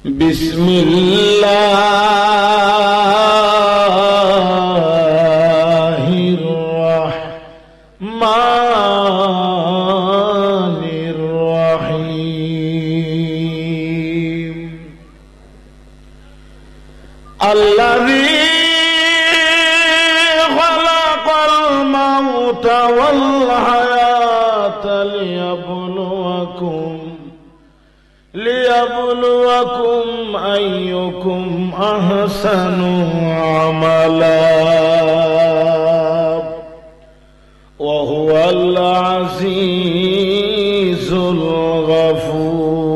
বিসমিল্লাহির রহমানির রহিম। আল্লাযী খালাকাল মাউতা ওয়াল হায়াতা লিয়াবলুয়াকুম আইয়ুকুম আহসানু আমালা ওয়া হুয়াল আজিজুল গফুর।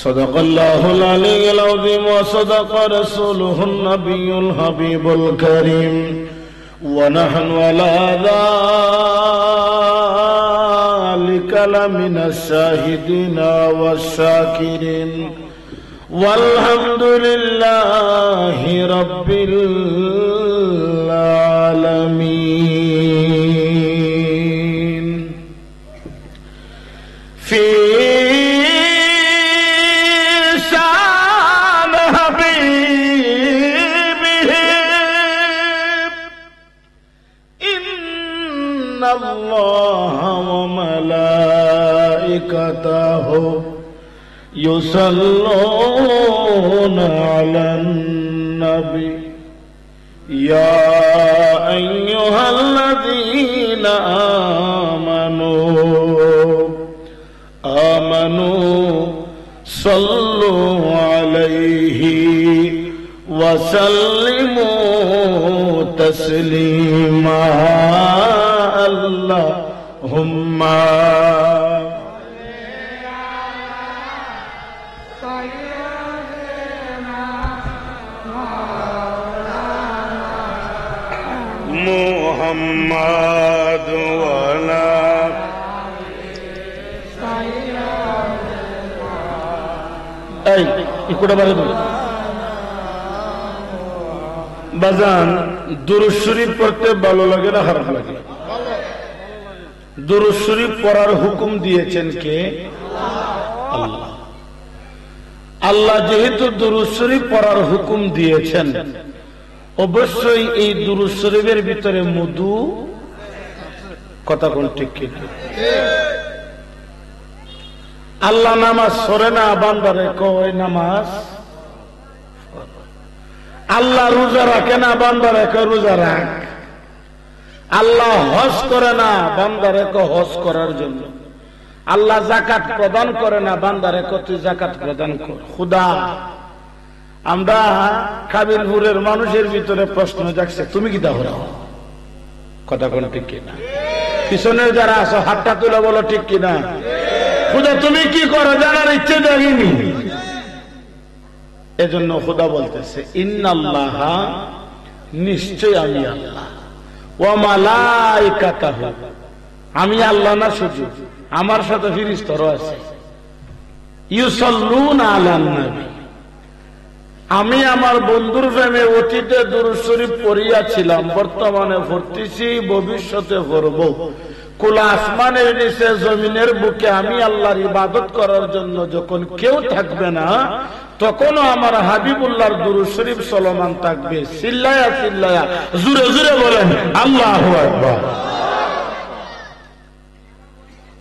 সাদাকাল্লাহুল আলিয়্যুল আযীম ওয়া সাদাকা রাসূলুহুন নাবিয়্যুল হাবিবুল কারীম ওয়া নাহনু আলা যালিকা লামিনাশ শাহিদিনা ওয়াশ শাকিরিন ওয়ালহামদুলিল্লাহি রাব্বিল আলামিন। ফি ইন্নাল্লাহা ওয়া মালাইকাতাহু ইউসাল্লুনা আলান নবী ইয়া আইয়ুহাল্লাযীনা আমানু সাল্লু আলাইহি ওয়া সাল্লিমু তাসলিমা। আল্লাহুম্মা মুহাম্মাদ ওয়া আলা এই ইকুটা বারে দাও বাজান। দুরূদ শরীফ পড়তে ভালো লাগে না খারাপ লাগে? দুরূদ শরীফ পড়ার হুকুম দিয়েছেন কে? আল্লাহ। আল্লাহ যেহেতু দুরূদ শরীফ পড়ার হুকুম দিয়েছেন, অবশ্যই এই দুরূদ শরীফের ভিতরে মধু, কথা কোন ঠিক কি? আল্লাহ নামাজ সরে না বান্দারে কয় নামাজ, আল্লাহ রোজা রাখে না বান্দারে কয় রোজা রাখ, আল্লাহ হজ করে না বান্দারে কয় হজ করার জন্য, আল্লাহ যাকাত প্রদান করে না বান্দারে কয় তুই যাকাত প্রদান কর। খুদা, আমরা কাবিলপুরের মানুষের ভিতরে প্রশ্ন জাগছে, তুমি কি দাহরাও? কথা কোন ঠিক কিনা? পিছনে যারা আছো হাতটা তুলে বলো ঠিক কিনা। খুদা তুমি কি করো জানার ইচ্ছে দেখিনি। এজন্য খুদা বলতেছে ইন্নাল্লাহা, নিশ্চয় আমি আল্লাহ, ওয়া মালাইকাতাহু, আমি আল্লাহ না শুধু আমার সাথে ফেরেশতারা আছে, ইউসাল্লুনা আলান নবী, আমি আমার বন্ধুর প্রেমে অতীতে দুরূদ শরীফ পড়িয়াছিলাম, বর্তমানে পড়তেছি, ভবিষ্যতে পড়ব। কুল আসমানের নিচে জমিনের বুকে আমি আল্লাহর ইবাদত করার জন্য যখন কেউ থাকবে না, তখনও আমার হাবিবুল্লাহর দুরূদ শরীফ চলমান থাকবে। চিল্লায়া চিল্লায়া জোরে জোরে বলেন আল্লাহু আকবার।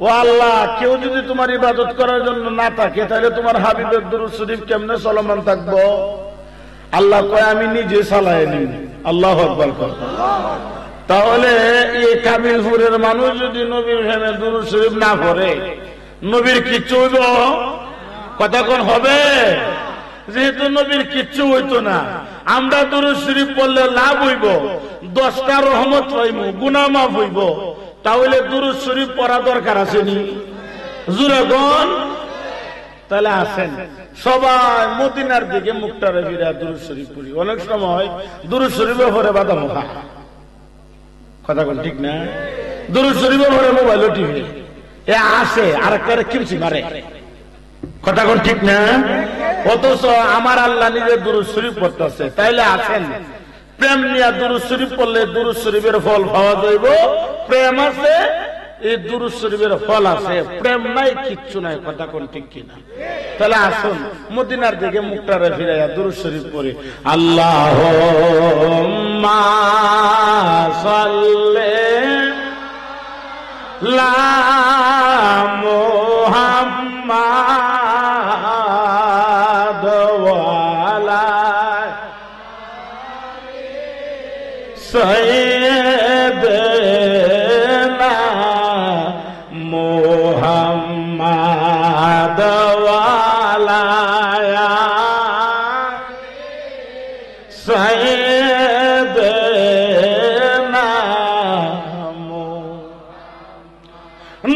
ও আল্লাহ, কেউ যদি তোমার ইবাদত করার জন্য না থাকে, তাহলে তোমার হাবিবের দুরূদ শরীফ কেমনে চলমান থাকবো? আল্লাহ কয় আমি নিজে চালাই নিই। আল্লাহু আকবার। তাহলে এই কাবিলপুরের মানুষ যদি নবীর প্রেমে দুরূদ শরীফ না পড়ে, নবীর কিচ্ছু হইব? কথা কোন হবে? যেহেতু নবীর কিচ্ছু হইতো না, আমরা দুরূদ শরীফ পড়লে লাভ হইব, 10টা রহমত পাইব, গুনাহ মাফ হইব। তাহলে দুরূদ শরীফ পড়া দরকার আছে নি? জোরে কোন? তাহলে আসেন সবাই মদিনার দিকে মুখটারে ফিরে দুরূদ শরীফ পড়ি। অনেক সময় দুরূদ শরীফে পড়ে বাদাম খা, কথা কোন ঠিক না? দুরূদ শরীফে পড়ে মোবাইল টিভি এ আসে আর একটা কিমচি মারে, কথা কোন ঠিক না? অথচ আমার আল্লাহ নিজে দুরূদ শরীফ পড়তেছে। তাইলে আসেন প্রেম নিয়ে দুরূদ শরীফ পড়লে দুরূদ শরীফের ফল পাওয়া যাইব। প্রেম আছে, এই দুরূদ শরীফের ফল আছে, প্রেম নাই, কিচ্ছু নাই। কথা কোন ঠিক কিনা? তাহলে আসুন মদিনার দিকে মুখটারে ফিরাইয়া দুরূদ শরীফ পড়ি। আল্লাহুম্মা সাল্লি লা মুহাম্মাদ ওয়ালা সাইয়্যিদিনা মুহাম্মাদ ওয়ালা সাইয়্যিদিনা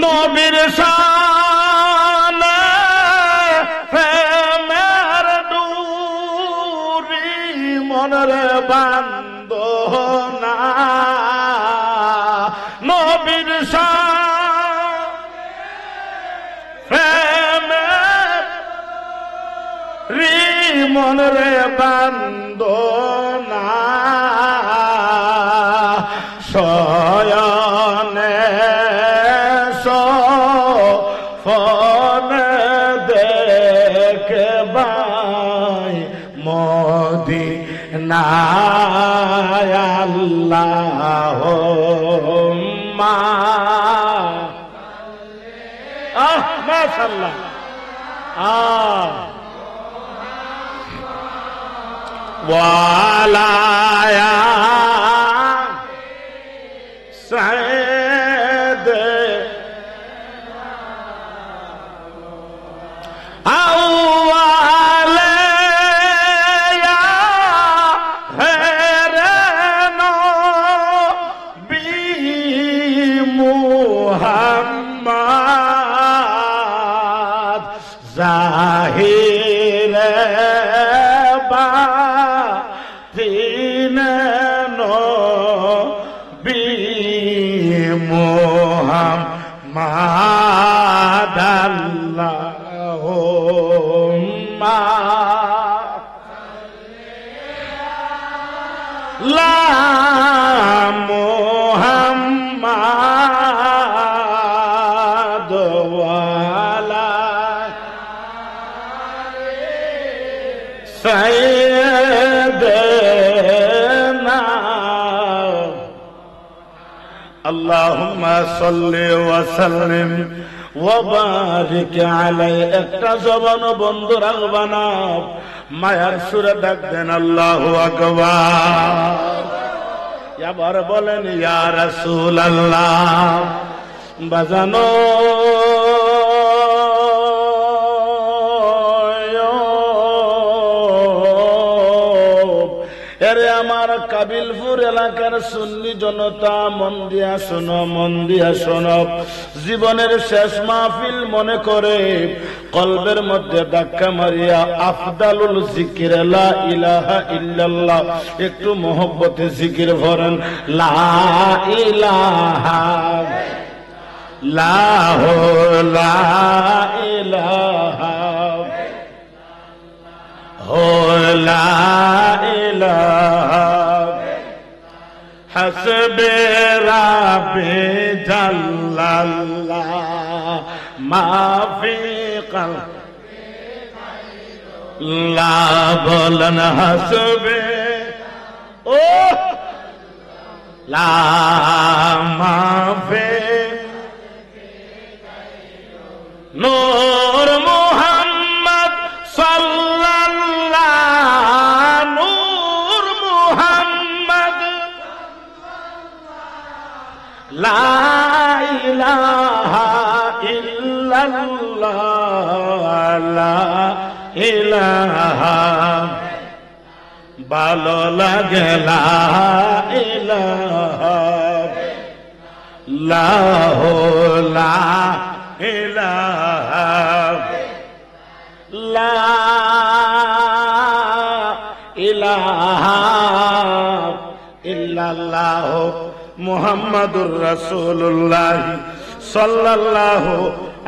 নবীর শানে প্রেমের ডুরি মনরে বান্ধনা, নবীর শানে প্রেমের মনরে বান্ধনা, শয়নে ফনে দেখবাই মদিনায় আল্লাহুম্মা মাশাআল্লাহ ওয়ালা সাইয়্যিদ জাহিরে বাতিনে নবী মুহাম্মদ আল্লাহুম্মা লা মুহাম্মাদ ওয়ালা সাইয়্যিদিনা আল্লাহুম্মা সাল্লি ওয়া সাল্লিম ওয়া বারিক আলাইহি। একটা জবান বন্ধ রাখবা না, মায়ার সুরে ডাক দেন আল্লাহু আকবার। এবার বলেন ইয়া রাসূলুল্লাহ। বাজানো এরে আমার কাবিলপুর এলাকার সুন্নি জনতা, মন দিয়া শোনো, মন দিয়া শোনো। জীবনের শেষ মাহফিল মনে করে কলবের মধ্যে ধাক্কা মারিয়া আফদালুল জিকির লা ইলাহা ইল্লাল্লাহ একটু মহব্বতে জিকির করেন। লা ইলাহা লা ইলাহা হো লা ইলাহা হাসবে রাব্বি জাল্লাল্লাহ মাফি কলবি লা বলেন হাসবে ও লা মাফি নূর মুহাম্মদ সাল্লাল্লাহ নূর মুহাম্মদ লা ইলাহা ইল্লাল্লাহ লা ইলাহা ভালো লাগে লা ইলাহা লাহ লা ইলাহা লা ইলাহা ইল্লাল্লাহ মুহাম্মাদুর রাসূলুল্লাহ সাল্লাল্লাহু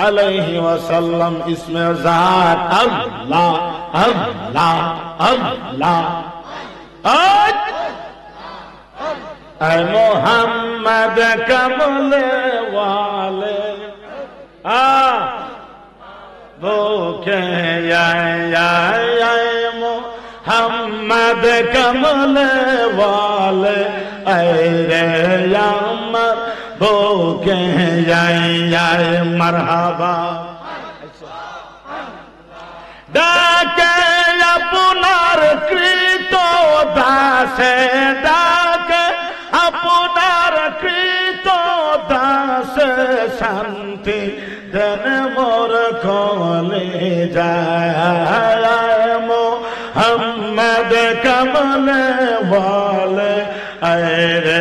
আলাইহি ওয়াসাল্লাম। ইসমে জাত আল্লাহ আল্লাহ আল্লাহ ऐ मोहम्मद कमले वाले वो के मोहम्मद कमले वाले ऐरे यामर वो के मरहबा डाके अपनार कृत दासे डाके अपनार कृत दासे शांति देन मोर कोले जाए मोहम्मद कमले वाले ऐरे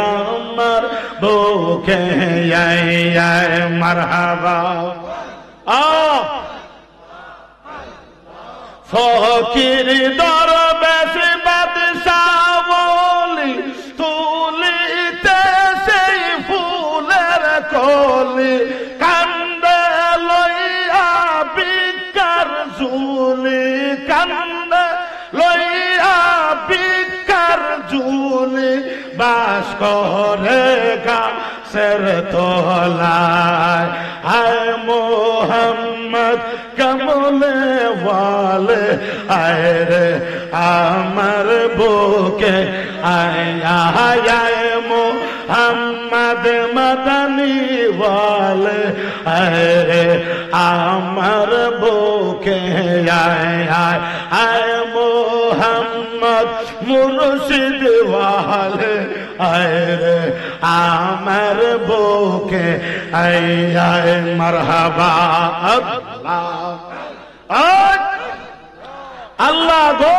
अमर भूखे मरहबा फकीर दरवेश बादशाह वली तुलिते সেই ফুলের কলি কান্দে লইয়া বিকার ঝুলি কান্দে লইয়া বিকার ঝুলি বাস করে গাছের তলায় হায় মোহাম্মদ কমলে वाले आए रे अमर बुके आया मोहम्मद मदनी वाले आए रे अमर बुके आए मोहम्मद मुर्शिद वाले आए रे अमर बुके आए मरहबा अल्लाह गो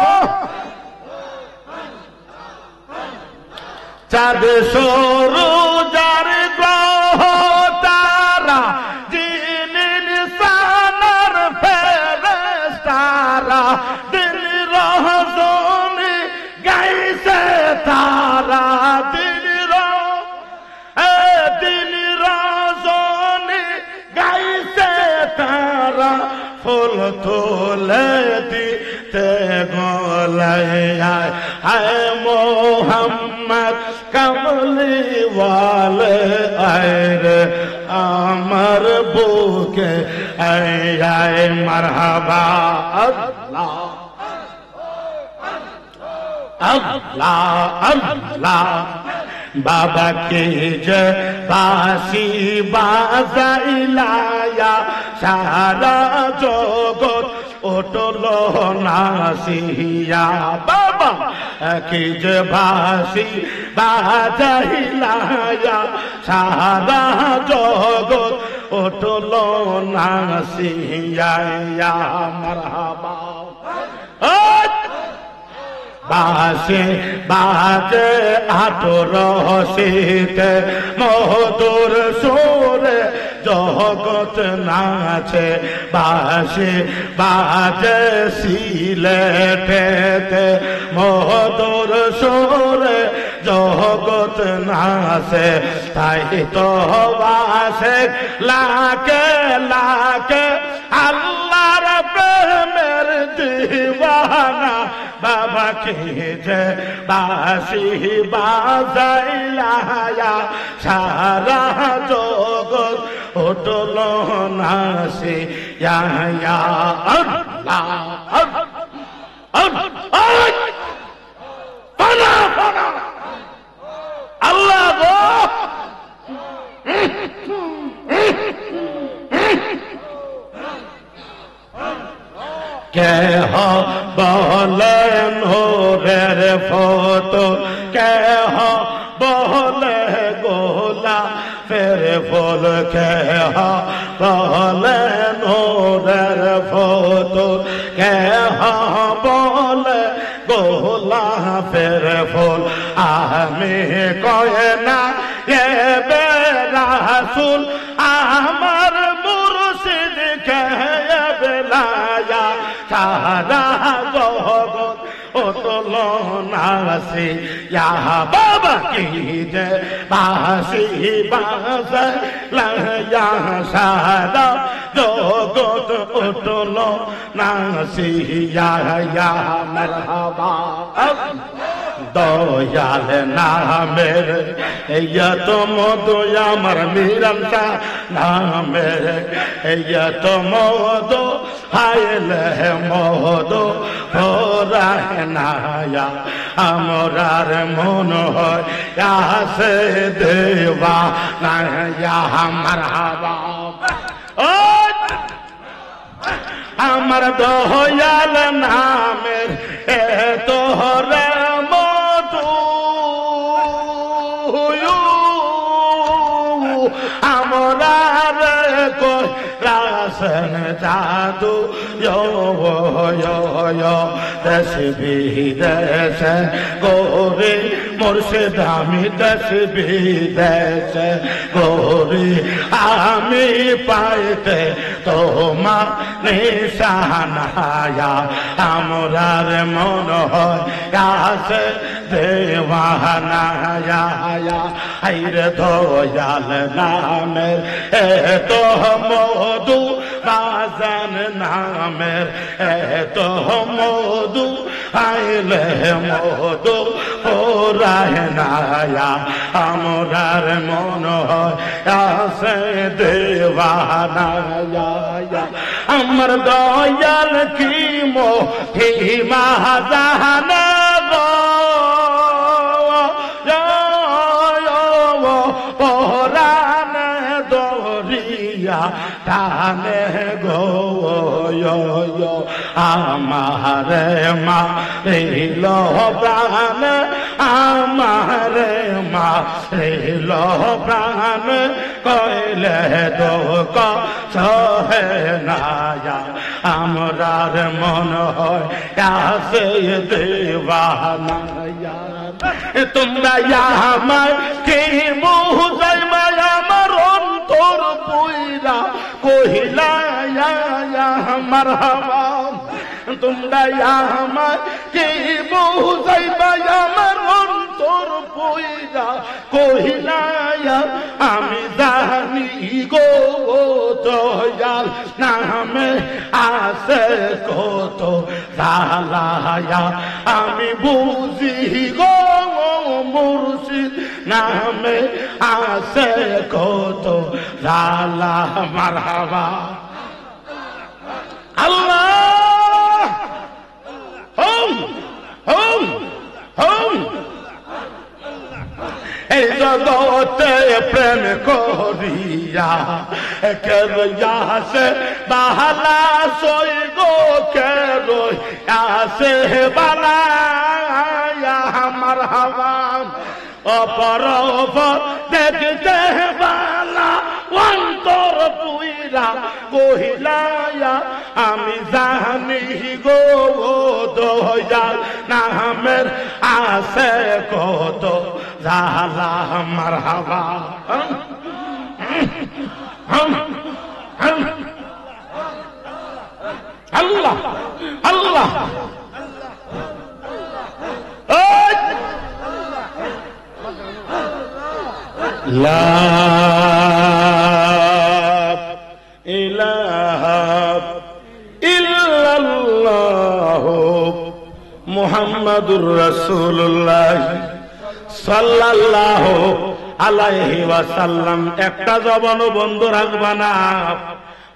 चाँद सूरज ग्रह तारा जिन इंसानर फेरेस्तारा दिन रजनी गाइसे तारा दिन रजनी गाइसे तारा फूल तोले दीते गोलैया है मोहम्मद कमली वाले आए रे अमर बुके आए मरहबा अल्लाह अल्लाह अल्लाह बाबा के जय बासी बाजाइलाया सारा जगत उठलो नासिया बाबा के जय बासी बाजाइलाया सारा जगत उठलो नासिया मरहबा बासे बाजे आतुर हसीते मधुर सुरे जगत नाचे बासे बाजे सिलेटेते मधुर सुरे जगत नाचे ताई तो बासे लाके लाके अल्लाहर प्रेमेर दीवाना बाबा के जय बासी बाजाइलाया सारा जगत उठलो नासी या अल्लाह अल्लाह गो के हो बोले नूरेर फोटो के हो बोले गोला फिर फूल के हो बोले नूरेर फोटो के हो बोले गोला फिर फूल आमी कोई ना ये बेरासुल आमर मुर्शिद के बेलाया सारा जगत उठलो नासी या बाबा की जय बासी बाजाइलाया सारा जगत उठलो नासी या मरहबा দয়াল নামের এত মধু আমার মিরান শাহ নামের এত মধু হাইলে মধু ভরায় নায়া আমরার মন হয় আসে দেওয়া নায়া মারহাবা আমার দয়াল নামের এত রে মধু আমরার রাসন জাদু দেশ বিদেশ গোরে মুর্শিদ আমি দেশ বিদেশ গোরে আমি পাইতে তোমার নিশানায়া আমরার মন হয় আসে দেওয়ানায়া আইরে দয়াল নামের এত মধু বাজান নামের এত মধু আইলে মধু ওরায় নায়া আমরার মন হয় আসে দেওয়ানায়া আমার দয়াল কি মহিমা জানা গো পরাণ দরিয়া টানে গো আমারে মারিল প্রাণ আমারে মারিল প্রাণ কইলে দুঃখ সহে নায়া আমরার মন হয় আসে দেওয়ানায়া তোমরা আমার কে বুঝাইবা আমার অন্তর পুইরা কহিলা মারহাবা তোমরা আমার কে বুঝাইবা আমার অন্তর পুইরা কহিলা আমি জানি গো দয়াল নামে আসে কত জালায়া আমি বুঝি গো মুর্শিদ নামে আসে কত জালা মারহাবা আল্লাহ হোম হোম হোম এই জগতে প্রেম করিয়া কেরিয়া সে বাহালা সই গো কেরিয়া সে বালায়া মারহাবা অপর দেখতে বালা অন্তর পুইরা কহিলায়া আমি জানি গো দয়াল নামের আসে কত জালা মারহাবা আল্লাহ আল্লাহ লা ইলাহা ইল্লাল্লাহ মুহাম্মাদুর রাসূলুল্লাহ সাল্লাল্লাহু আলাইহি ওয়াসাল্লাম। একটা জবানও বন্ধ রাখবা না,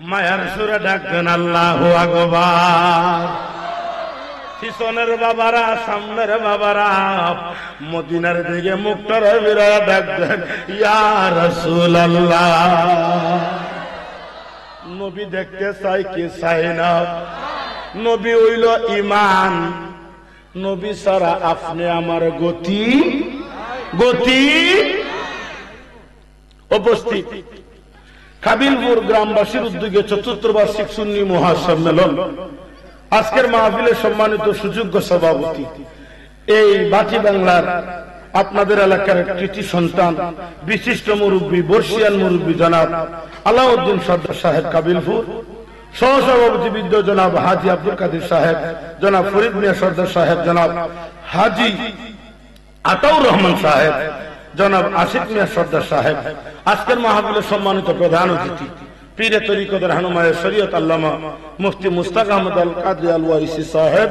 মায়ার সুরে ডাকবেন আল্লাহু আকবার। পিছনের বাবারা সামনের বাবারা মদিনার দিকে মুখটা বিরা ডাকবেন ইয়া রাসূলুল্লাহ। নবী দেখতে চাই কি চাই না, নবী হইল ইমান, নবী ছাড়া আপনি আমার গতি গতি। উপস্থিত কাবিলপুর গ্রামবাসীর উদ্যোগে চতুর্থ বার্ষিক সুন্নি মহাসম্মেলন, আজকের মাহফিলের সম্মানিত সুযোগ্য সভাপতি, এই বাটি বাংলার আপনাদের এলাকার কৃতি সন্তান, বিশিষ্ট মুরব্বী, বর্ষিয়ান মুরব্বী জনাব আলাউদ্দিন সর্দার সাহেব কাবিলপুর, সহসভাপতি বিদ্য জনাব হাজি আব্দুল কাদের সাহেব, জনাব ফরিদ মিয়া সর্দার সাহেব, জনাব হাজি আতাউর রহমান সাহেব, জনাব আসিফ মিয়া সর্দার সাহেব, আজকের মাহফিলের সম্মানিত প্রধান অতিথি পীরে তরিকতের রাহনুমায়ে শরীয়ত আল্লামা মুফতি মুস্তাক আহমদ আল কাদরি আল ওয়াইসি সাহেব,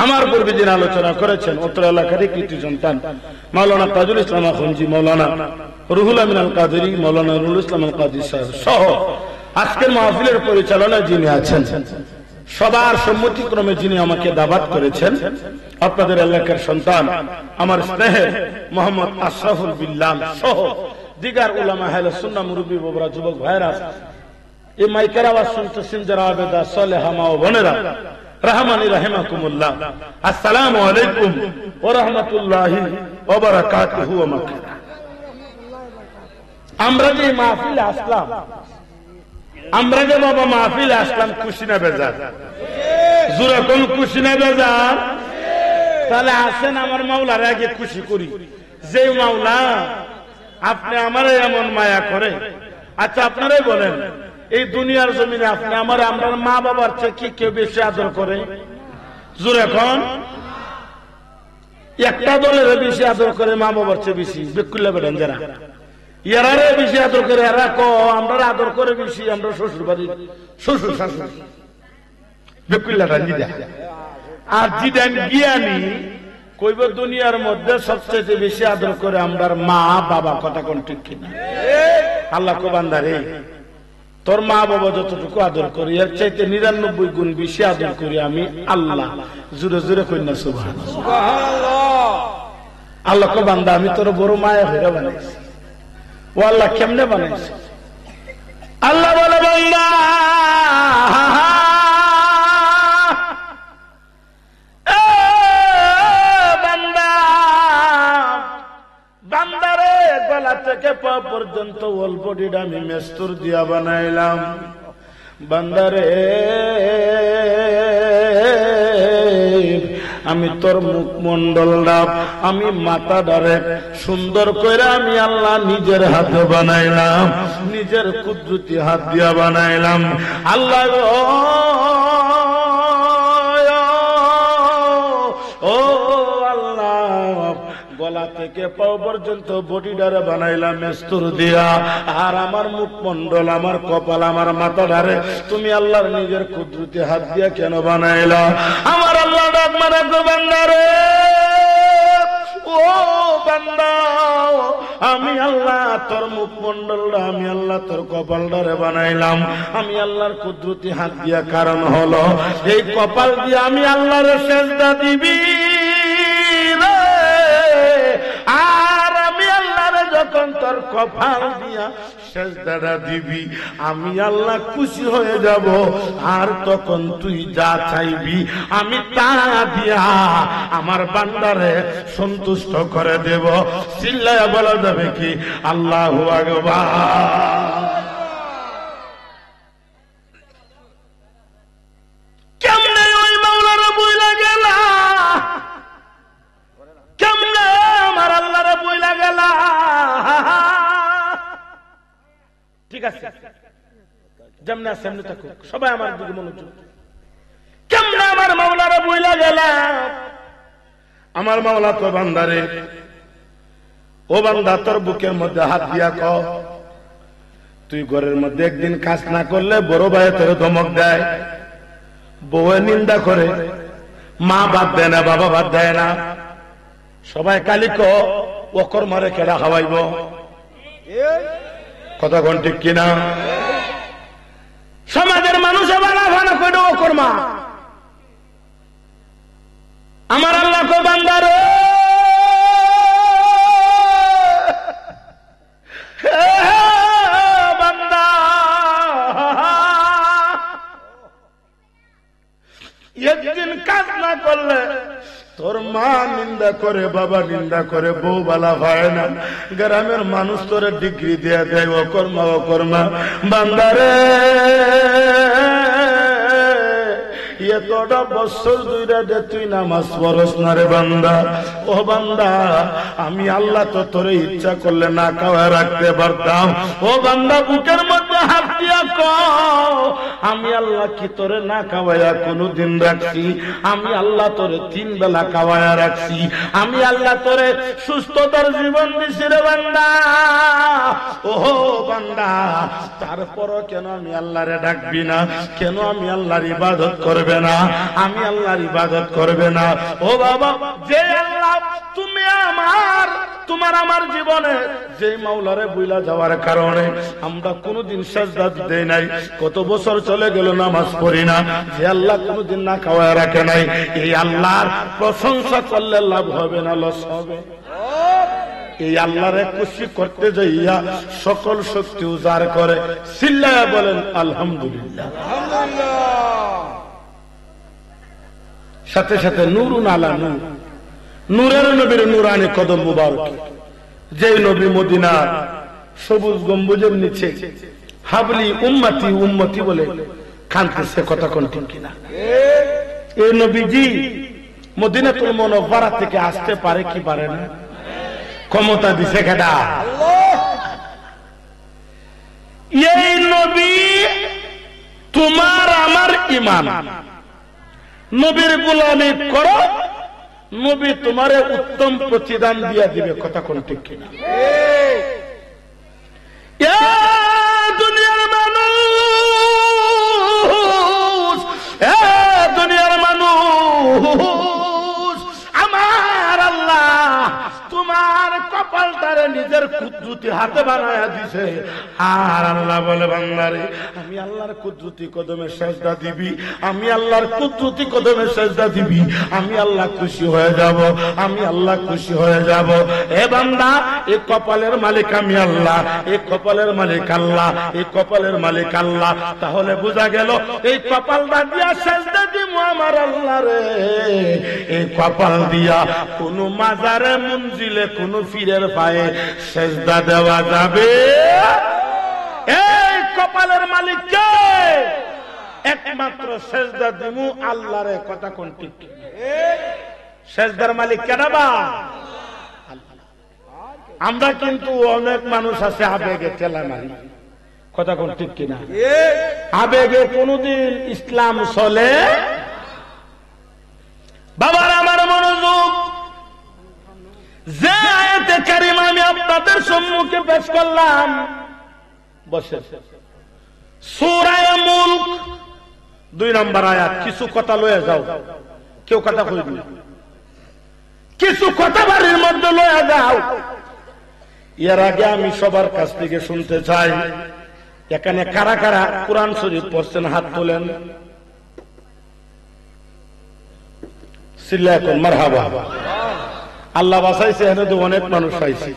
আমার পূর্বে যিনি আলোচনা করেছেন উত্তর এলাকারই কৃতি সন্তান মাওলানা তাজুল ইসলাম আখুনজি, মাওলানা রুহুল আমিন আল কাদেরী, মাওলানা নুরুল ইসলাম আল কাদেরী সাহেব সহ আজকের মাহফিলের পরিচালনায় যিনি আছেন, সবার সম্মতিক্রমে যিনি আমাকে দাওয়াত করেছেন, আপনাদের এলাকার সন্তান আমার স্নেহের মোহাম্মদ আশরাফুল বিল্লাহ সহ দিগার উলামা আহলে সুন্নাহ মুরব্বী বাবরা, যুবক ভাইরা, এই মাইকের আওয়াজ শুনতেছেন যারা আবেদা সালেহা মা ও বোনেরা, রাহমানি রাহিমাকুমুল্লাহ, আসসালামু আলাইকুম ওয়া রাহমাতুল্লাহি ওয়া বারাকাতুহু ওয়া মাগফিরাহ। আমরা যে মাহফিলে আসলাম, আমরা যে বাবা মাহফিলে আসলাম, খুশি না বেজার? জোরে কোন খুশি না বেজার? তাহলে আসেন আমার মাওলার আগে খুশি করি, যে মাওলা আপনি আমারে এমন মায়া করে। আচ্ছা আপনারাই বলেন, এই দুনিয়ার জমিনে আপনি আমার আমরা মা বাবার চেয়ে কি কেউ বেশি আদর করে? জোরে এখন একটা দলের বেশি আদর করে মা বাবার চেয়ে বেশি, বেকুল্লা বেড়েন যারা এরারে বেশি আদর করে, এরা আমরা আদর করে বেশি আমরা শ্বশুর বাড়ি শ্বশুর শাশুড়ি বেকুল্লাটা নিদা। আর জিদান জ্ঞানী কইব দুনিয়ার মধ্যে সবচেয়ে বেশি আদর করে আমরা মা বাবা। কথা কোন ঠিক কিনা? আল্লাহ কো বান্দারে, তোর মা বাবা যতটুকু আদর করি এর চাইতে 99 গুণ বেশি আদর করি আমি আল্লাহ। জোরে জোরে কই না সুবহানাল্লাহ। আল্লাহ কো বান্দা, আমি তোর বড় মায়া হয়ে বানাইছি। ও আল্লাহ কেমনে বানাইছে? আল্লাহ বলে, বান্দা বান্দারে গলা থেকে পা পর্যন্ত ওল বডিটা আমি মেস্তুর দিয়া বানাইলাম। বান্দারে আমি তোর মুখমন্ডলটা, আমি মাথাটারে সুন্দর করে আমি আল্লাহ নিজের হাতে বানাইলাম, নিজের কুদরতি হাত দিয়া বানাইলাম। আল্লাহ ও আল্লাহ, গলা থেকে পাও পর্যন্ত বডিটারে বানাইলাম মেস্তুর দিয়া, আর আমার মুখমন্ডল, আমার কপাল, আমার মাথাটারে তুমি আল্লাহর নিজের কুদরতি হাত দিয়া কেন বানাইলা? আমার আল্লাহ ডাক মারে, বান্দারে ও বান্দা, আমি আল্লাহ তোর মুখমন্ডলটা, আমি আল্লাহ তোর কপালটারে বানাইলাম আমি আল্লাহর কুদরতি হাত দিয়া। কারণ হলো এই কপাল দিয়ে আমি আল্লাহর সেজদা দিবি, আর আমি আল্লাহর যখন তোর কপাল দিয়া সেজদাটা দিবি আমি আল্লাহ খুশি হয়ে যাব, আর তখন তুই যা চাইবি আমি তা দিয়া আমার বান্দারে সন্তুষ্ট করে দেব। চিল্লায়া বলা যাবে কি আল্লাহু আকবার? কেমনে ওই মাওলার বইলা গেলা, কেমনে আমার আল্লাহর বইলা গেলা? ঠিক আছে, যেমন আছে এমনি থাকুক, সবাই আমার দিকে মনোযোগ। কেমনে আমার মাওলার বইলা গেলা? আমার মাওলা তো বান্দারে, ও বান্দা তোর বুকের মধ্যে হাত দিয়া ক, তুই ঘরের মধ্যে একদিন কাজ না করলে বড় ভাই তোর ধমক দেয়, বউয়ে নিন্দা করে, মা বাদ দেয় না, বাবা বাদ দেয় না, সবাই কালি ক ওকর মারে কেডা খাওয়াইব? কথা কোন ঠিক কিনা? সমাজের মানুষ বানা ভানা কইল ওকর মা। আমার আল্লাহ কো বান্দারে, বান্দা একদিন কাজ না করলে তোর মা নিন্দা করে, বাবা নিন্দা করে, বউ বালা হয় না, গ্রামের মানুষ তোর ডিগ্রি দিয়ে দেয় অকর্মা অকর্মা। বান্দারে এতটা বছর দুইটা দে তুই নামাজ পড়স না রে বান্দা। ও বান্দা, আমি আল্লাহ তো তোরে ইচ্ছা করলে না খাওয়া রাখতে পারতাম। ও বান্দা, বুকের মধ্যে হাত দিয়া কও, আমি আল্লাহ কি তোরে না খাওয়াইয়া কোনদিন রাখছি? আমি আল্লাহ তোরে 3 বেলা খাওয়াইয়া রাখছি। আমি আল্লাহ তোরে সুস্থতার জীবন দিছি রে বান্দা। ও বান্দা, তারপরও কেন আমি আল্লাহরে ডাকবি না? কেন আমি আল্লাহর ইবাদত করবে না? আমি আল্লাহর ইবাদত করবে না? ও বাবা, যে আল্লাহ তুমি তোমার আমার জীবনে যে মাওলারে বুইলা যাওয়ার কারণে আমরা কোনোদিন সাজদা দেই নাই, কত বছর চলে গেল নামাজ পড়ি না, যে আল্লাহ কোনোদিন না খাওয়ায় রাখে নাই, এই আল্লাহর প্রশংসা করলে লাভ হবে না লস হবে? এই আল্লাহরে খুশি করতে যাইয়া সকল শক্তি উজাড় করে চিল্লায়া বলেন আলহামদুলিল্লাহ। সাথে সাথে নূরুন আলা নূর, নূরের নবীর নূরানি কদম মুবারক, যে নবী মদিনার সবুজ গম্বুজের নিচে হাবলি উম্মতি উম্মতি বলে কাঁদতেছে, কথা কোন ঠিক কিনা? এই নবীজি মদিনাতুল মুনাওয়ারা থেকে আসতে পারে কি পারে না? ক্ষমতা দিছে কেডা? এই নবী তোমার আমার ইমান, নবীর গোলামি করো, নবী তোমারে উত্তম প্রতিদান দিয়া দিবে, কথা কোন ঠিক কিনা? দুনিয়ার মানুষ, দুনিয়ার মানুষ, আমার আল্লাহ তোমার কপালটারে নিজের কুদরতি হাতে বানায়া দিছে। আর আল্লাহ বলে, বান্দারে আমি আল্লাহর কুদরতি কদমে সেজদা দিবি, আমি আল্লাহর কুদরতি কদমে সেজদা দিবি, আমি আল্লাহ খুশি হয়ে যাব, আমি আল্লাহ খুশি হয়ে যাব। এ বান্দা, এই কপালের মালিক আমি আল্লাহ, এই কপালের মালিক আল্লাহ, এই কপালের মালিক আল্লাহ। তাহলে বোঝা গেল এই কপালটা দিয়া সেজদা দিব আমার আল্লাহ রে। এই কপাল দিয়া কোন মাজারে মঞ্জিলে কোন ফিরের পায়ে সেজদা দেওয়া যাবে? এই কপালের মালিক কে? একমাত্র সেজদা দিমু আল্লাহরে, কথা কোন ঠিক? সেজদার মালিক কেডা? আমরা কিন্তু অনেক মানুষ আছে আবেগে ঠেলা মারি, কথা কোন ঠিক কিনা? আবেগে কোনদিন ইসলাম চলে? বাবার আমার মনোযোগ, যে আয়াতে কারিমা আমি আপনাদের সম্মুখে পেশ করলাম, বসে সূরা মুলক 2 নম্বর আয়াত। কিছু কথা লয়ে যাও, কেউ কথা কইবি না, কিছু কথা বাড়ির মধ্যে লয়ে যাও। এর আগে আমি সবার কাছ থেকে শুনতে চাই, এখানে কারা কারা কোরআন শরীফ পড়ছেন? হাত তোলেন। সিল্লা এখন মারহাবা। আল্লাহ বাঁচাইছে, এখানে তো অনেক মানুষ পাইছে।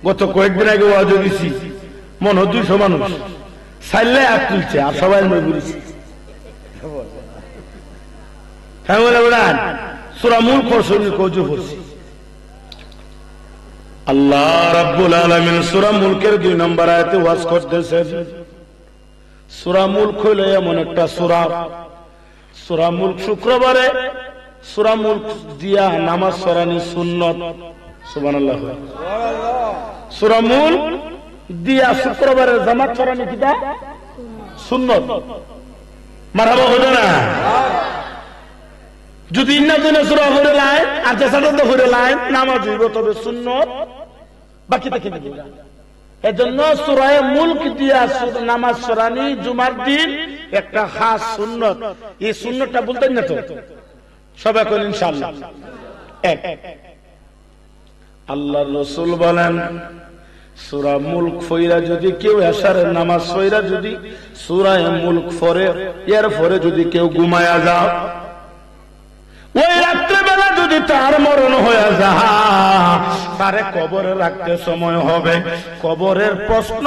গত কয়েকদিন আগে ওয়াজ দিছি, মনে হয় 200 মানুষ সাইল্লে হাত তুলছে, আর সবাই মই বলেছি। হ্যাঁ বলে বলেন সূরা মুলক পড়ছেন, কওজু পড়ছি। আল্লাহ রাব্বুল আলামিন সূরা মুলকের 2 নম্বর আয়াতে ওয়াজ করতেছেন। সূরা মুলক হলো এমন একটা সূরা, সূরা মুলক শুক্রবারে সূরা মুলক দিয়া নামাজ পড়ানি সুন্নত। সুবহানাল্লাহ। সূরা মুলক দিয়া শুক্রবারে জামাত পড়ানি কিটা সুন্নত। মারহাবা হলো না? যদি ইন্না দিনে সূরা হরে লাইন আর যেসাটা তো হরে লাইন নামাজ হইব, তবে সুন্নত বাকি থাকে না। এজন্য সূরা মুলক দিয়া নামাজ পড়ানি জুমার দিন একটা খাস সুন্নত। এই সুন্নতটা বলতেন না তো সবাই কোন ইনশাআল্লাহ। এক, আল্লাহর রাসূল বলেন সূরা মুলক পড়া যদি কেউ এশারের নামাজ পড়া যদি সূরা মুলক পড়ে, এর পরে যদি কেউ ঘুমায়া যায়, ওই রাত্রিবেলা যদি তার মরণ হয়ে যায়, তারে কবরে রাখতে সময় হবে। কবরের প্রশ্ন,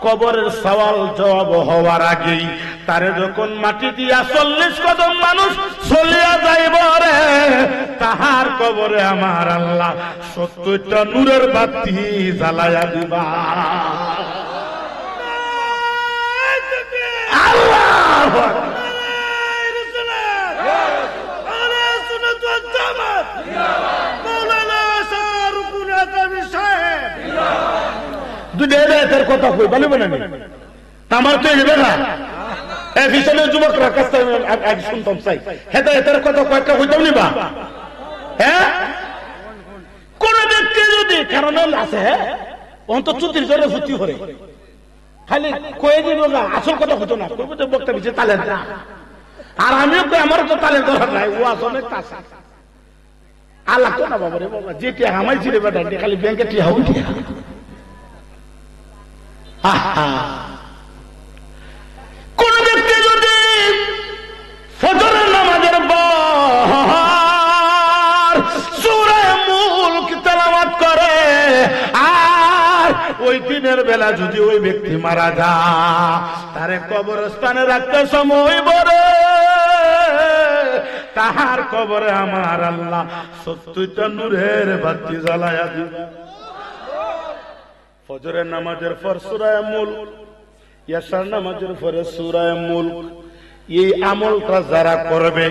কবরের সওয়াল জবাব হওয়ার আগেই তারে যখন মাটি দিয়া 40 কদম মানুষ চলিয়া যাইব রে, তাহার কবরে আমার আল্লাহ 70টা নূরের বাতি জ্বালায়া দিবা। আল্লাহু আকবার। দুটো কথা কথা কই বলে বলে আমার তো এবে না এক হিসাবে যুবকরা কাছ থেকে আগে শুনতাম চাই হেদায়েতের কথা কয়েকটা হইতাম নিবা হ্যাঁ কোন ব্যক্তি যদি কারণ আছে অন্তত চুতির জন্য ছুটি করে খালি কয়ে দিব না আসল কথা হতো না করবো তো বক্তা বিছে তালেন না আর আমিও আমার তো তালের দরকার নাই ও আসলে কাছে আল্লাহ তো না বাবা রে বাবা যেটি আমায় ছিল বেটা খালি ব্যাংকে টিয়া হই কোন ব্যক্তি যদি ফজরের নামাজের পর সূরা মুলক তেলাওয়াত করে আর ওই দিনের বেলা যদি ওই ব্যক্তি মারা যায় তারে কবরস্থানে রাখতে সময় বড় তাহার কবরে আমার আল্লাহ 70টা নূরের বাতি জ্বালায়া দিবে ফজরের নামাজের পর সূরা মুলক ইয়াসার নামাজের পরে সূরা মুলক এই আমলটা যারা করবে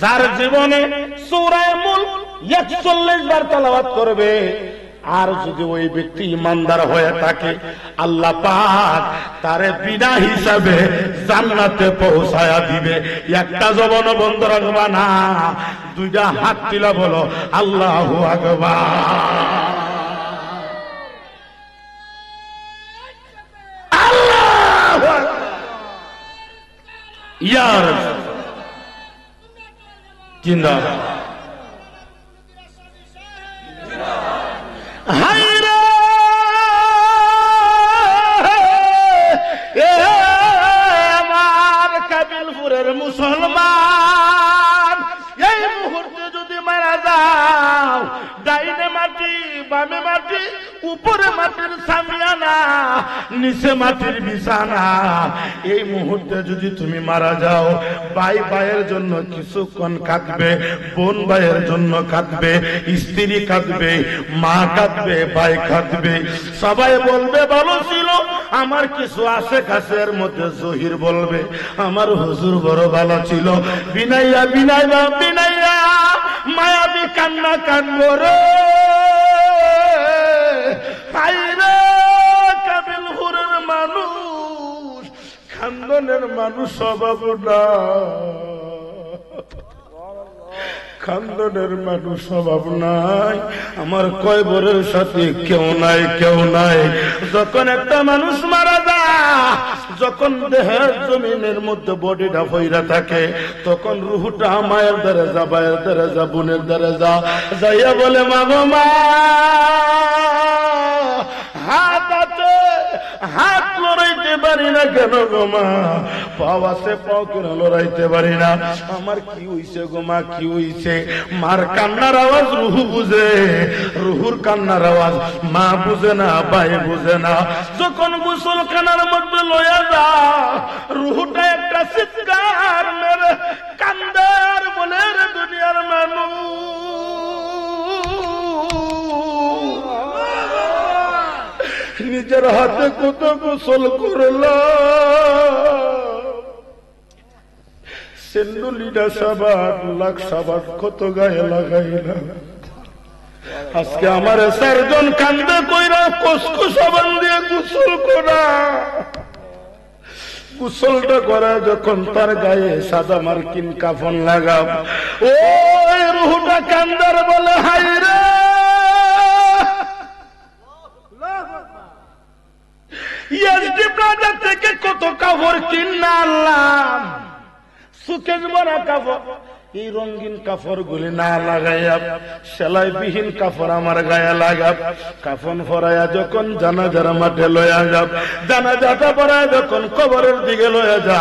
যার জীবনে সূরা মুলক 41 বার তেলাওয়াত করবে আর যদি ওই ব্যক্তি ইমানদার হয়ে থাকে আল্লাহ পাক তারে বিনা হিসাবে জান্নাতে পৌঁছায়া দিবে একটা জবান বন্ধ রাখবা না দুইটা হাত তুলে বলো আল্লাহু আকবার আল্লাহু আকবার ইয়া রাসূল জিন্দাবাদ হায়রে আমার কাবিলপুরের মুসলমান এই মুহূর্তে যদি মারা যাও ডাইনে মাটি বামে মাটি উপরে মাটির সামিয়ানা নিচে মাটির বিছানা এই মুহূর্তে যদি তুমি মারা যাও ভাই ভাইয়ের জন্য কিছুক্ষণ কাঁদবে বোন ভাইয়ের জন্য কাঁদবে স্ত্রী কাঁদবে মা কাঁদবে ভাই কাঁদবে সবাই বলবে ভালো ছিল আমার কিছু আছে কাছের মধ্যে জহির বলবে আমার হুজুর বড় ভালো ছিল বিনাইয়া বিনাইয়া বিনাইয়া মায়াবী কান্না কাঁদবো রে হায়রে কাবিলপুরের মানুষ খানদানের মানুষ স্বভাব না খানদানের মানুষ স্বভাব নাই আমার কয়বরের সাথে কেউ নাই কেউ নাই যখন একটা মানুষ মারা যায় যখন দেহের জমিনের মধ্যে বডিটা ফইরা থাকে তখন রুহটা মায়ের দ্বারা যা ভাইয়ের দ্বারা যা বোনের দ্বারা যা যাইয়া বলে মা গো মা হাত আছে হাত লড়াইতে পারি না কেন গো মা পাও আছে পাও কেন লড়াইতে পারি না আমার কি হইছে গো মা কি হইছে মার কান্নার আওয়াজ রুহু বুঝে রুহুর কান্নার আওয়াজ মা বুঝে না ভাই বুঝে না যখন গোসলখানার মধ্যে লয়া যা রুহুটা একটা চিৎকার মেরে কান্দার বলে রে দুনিয়ার মানুষ নিজের হাতে কত গোসল করলাম সেন্ডুলিডা সাবান লাখ সাবান কত গায়ে লাগাইলাম আজকে আমার 4 জন কান্দে কইরা কসকো সাবান দিয়ে গোসল করা গোসলটা করা যখন তার গায়ে সাদা মার্কিন কাফন লাগাম ওই রুহটা কান্দার বলে হায়রে এসডি ব্রাদার থেকে কত কাপড় কিনা আনলাম সুকেশ ভরা কাপড় এই রঙিন কাপড় গুলি না লাগাইয়া সেলাই বিহীন কাপড় আমার গায়ে লাগাব কাফন ফরাইয়া যখন জানাজার মাঠে লয়া যাব জানাজাটা পড়ায় যখন কবরের দিকে লয়া যা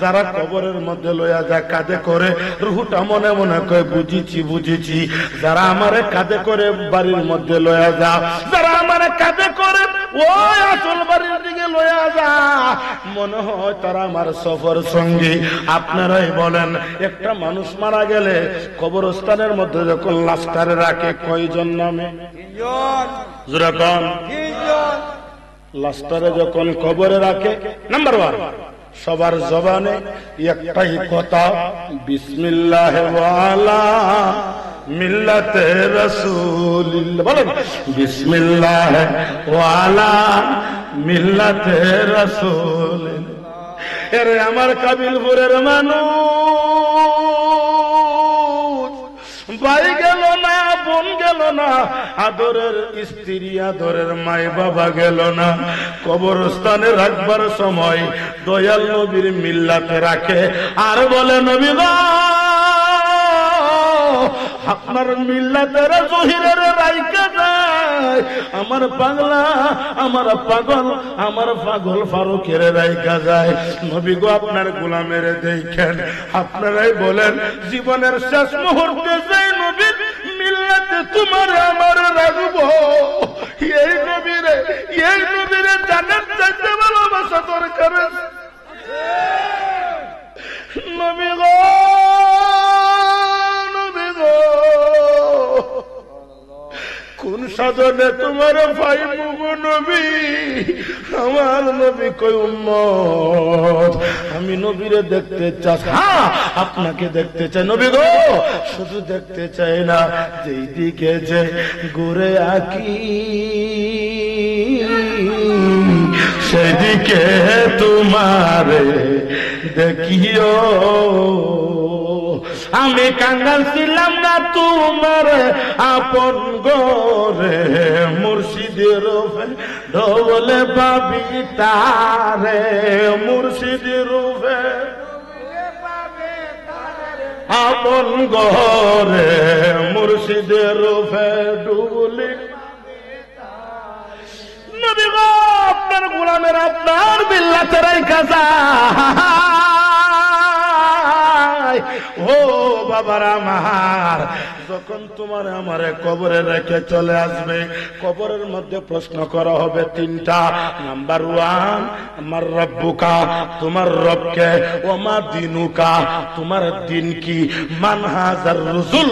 যারা কবরের মধ্যে লয়া যা কাঁধে করে রুহুটা মনে মনে কয় বুঝেছি বুঝেছি যারা আমারে কাঁধে করে বাড়ির মধ্যে লয়া যা যারা আমারে কাঁধে করে ওই আসল বাড়ির দিকে লয়া যা মনে হয় তারা আমার সফর সঙ্গী আপনারাই বলেন একটা মানুষ মারা গেলে কবরস্থানের মধ্যে যখন লাশটারে রাখে কয়জন নামে লাশটারে যখন কবরে রাখে নাম্বার 1 সবার জবানে একটাই কথা, বিসমিল্লাহ ওয়ালা মিল্লাতে রাসূলিল্লাহ। বলেন বিসমিল্লাহ ওয়ালা মিল্লাতে রাসূলিল্লাহ। এরে আমার কাবিলপুরের মানুষ, ভাই গেল না, বোন গেল না, আদরের স্ত্রী, আদরের মাই বাবা গেল না, কবরস্থানে রাখবার সময় দয়াল নবীর মিল্লাতে রাখে আর বলে, নবী গো আপনার মিল্লাতের জহিরের রাইকা যায়, আমার পাগলা, আমার পাগল, আমার পাগল ফারুকের রাইকা যায়। নবী গো আপনার গোলামের দেখেন, আপনারাই বলেন জীবনের শেষ মুহূর্তে যেই নবীর মিল্লাতে তোমার আমার রাখবো, এই নবীরে জানার চাইতে ভালোবাসা দরকার। নবী গো, কোন সাধনে তোমার ভাই মুগো নবী, আমার নবী কই উম্মত, আমি নবীরে দেখতে চাই। হ্যাঁ আপনাকে দেখতে চাই নবী গো, শুধু দেখতে চাই না, যেই দিকে যে ঘুরে আঁকি সেদিকে তোমারে দেখিও। আমি কাঙ্গাল ছিলাম না তোমার আপন গরে, মুর্শিদের ঢোলে পাবি তারে, মুর্শিদের আপন গরে, মুর্শিদের ডুবলি। নবী গো আপনার গোলামের আপনার মিল্লাতের কাজা। ও বাবার আমার, যখন তোমার আমারে কবরে রেখে চলে আসবে, কবরের মধ্যে প্রশ্ন করা হবে তিনটা। নাম্বার ওয়ান, আমার রব্বুকা, তোমার রবকে, ওমা দিনুকা, তোমার দিন কি, মান হাজার রসুল,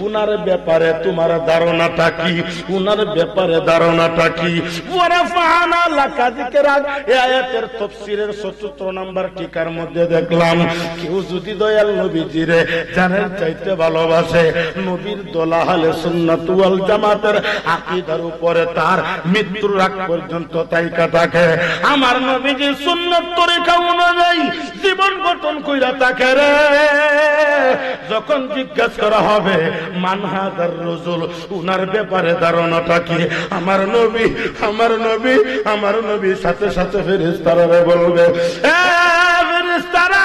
উনার ব্যাপারে তোমার ধারণাটা কি, উনার ব্যাপারে ধারণাটা কি। ওয়ারাফানা লাকা যিকরাক, এই আয়াতের তাফসীরের ৭৪ নম্বর টিকার মধ্যে দেখলাম, কেউ যদি দয়াল নবীজিরে জানের চাইতে ভালোবাসে, নবীর দল আহলে সুন্নাত ওয়াল জামাতের আকীদার উপরে তার মৃত্যুর আগ পর্যন্ত তাইকা থাকে, আমার নবীজি সুন্নাত তরিকা অনুযায়ী জীবন গঠন কইরা থাকে রে। যখন জিজ্ঞাসা করা হবে মান হাজার রাসূল, উনার ব্যাপারে ধারণাটা কি, আমার নবী, আমার নবী, আমার নবী সাথে সাথে ফেরেশতারা বলবে, এ ফেরেশতারা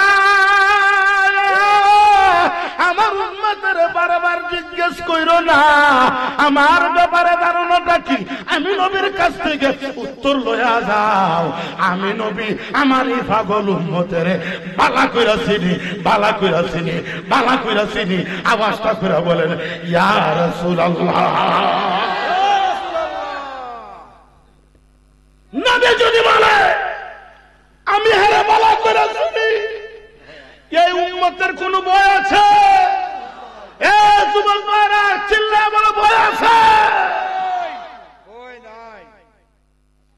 আমার উম্মতের বারবার জিজ্ঞেস কইরো না আমার ব্যাপারে ধারণাটা কি, আমি নবীর কাছ থেকে উত্তর লয়া যাও। আমি নবী আমার এই পাগল উম্মতের বালা কইরা চিনি, বালা কইরা চিনি, বালা কইরা চিনি। আওয়াজটা করে বলেন ইয়া রাসূলুল্লাহ। নবী যদি বলে আমি হেরে বালা কইরা চিনি, এই উম্মতের কোন ভয় আছে? এ যুবক ভাইরা চিল্লায় বলো ভয় আছে?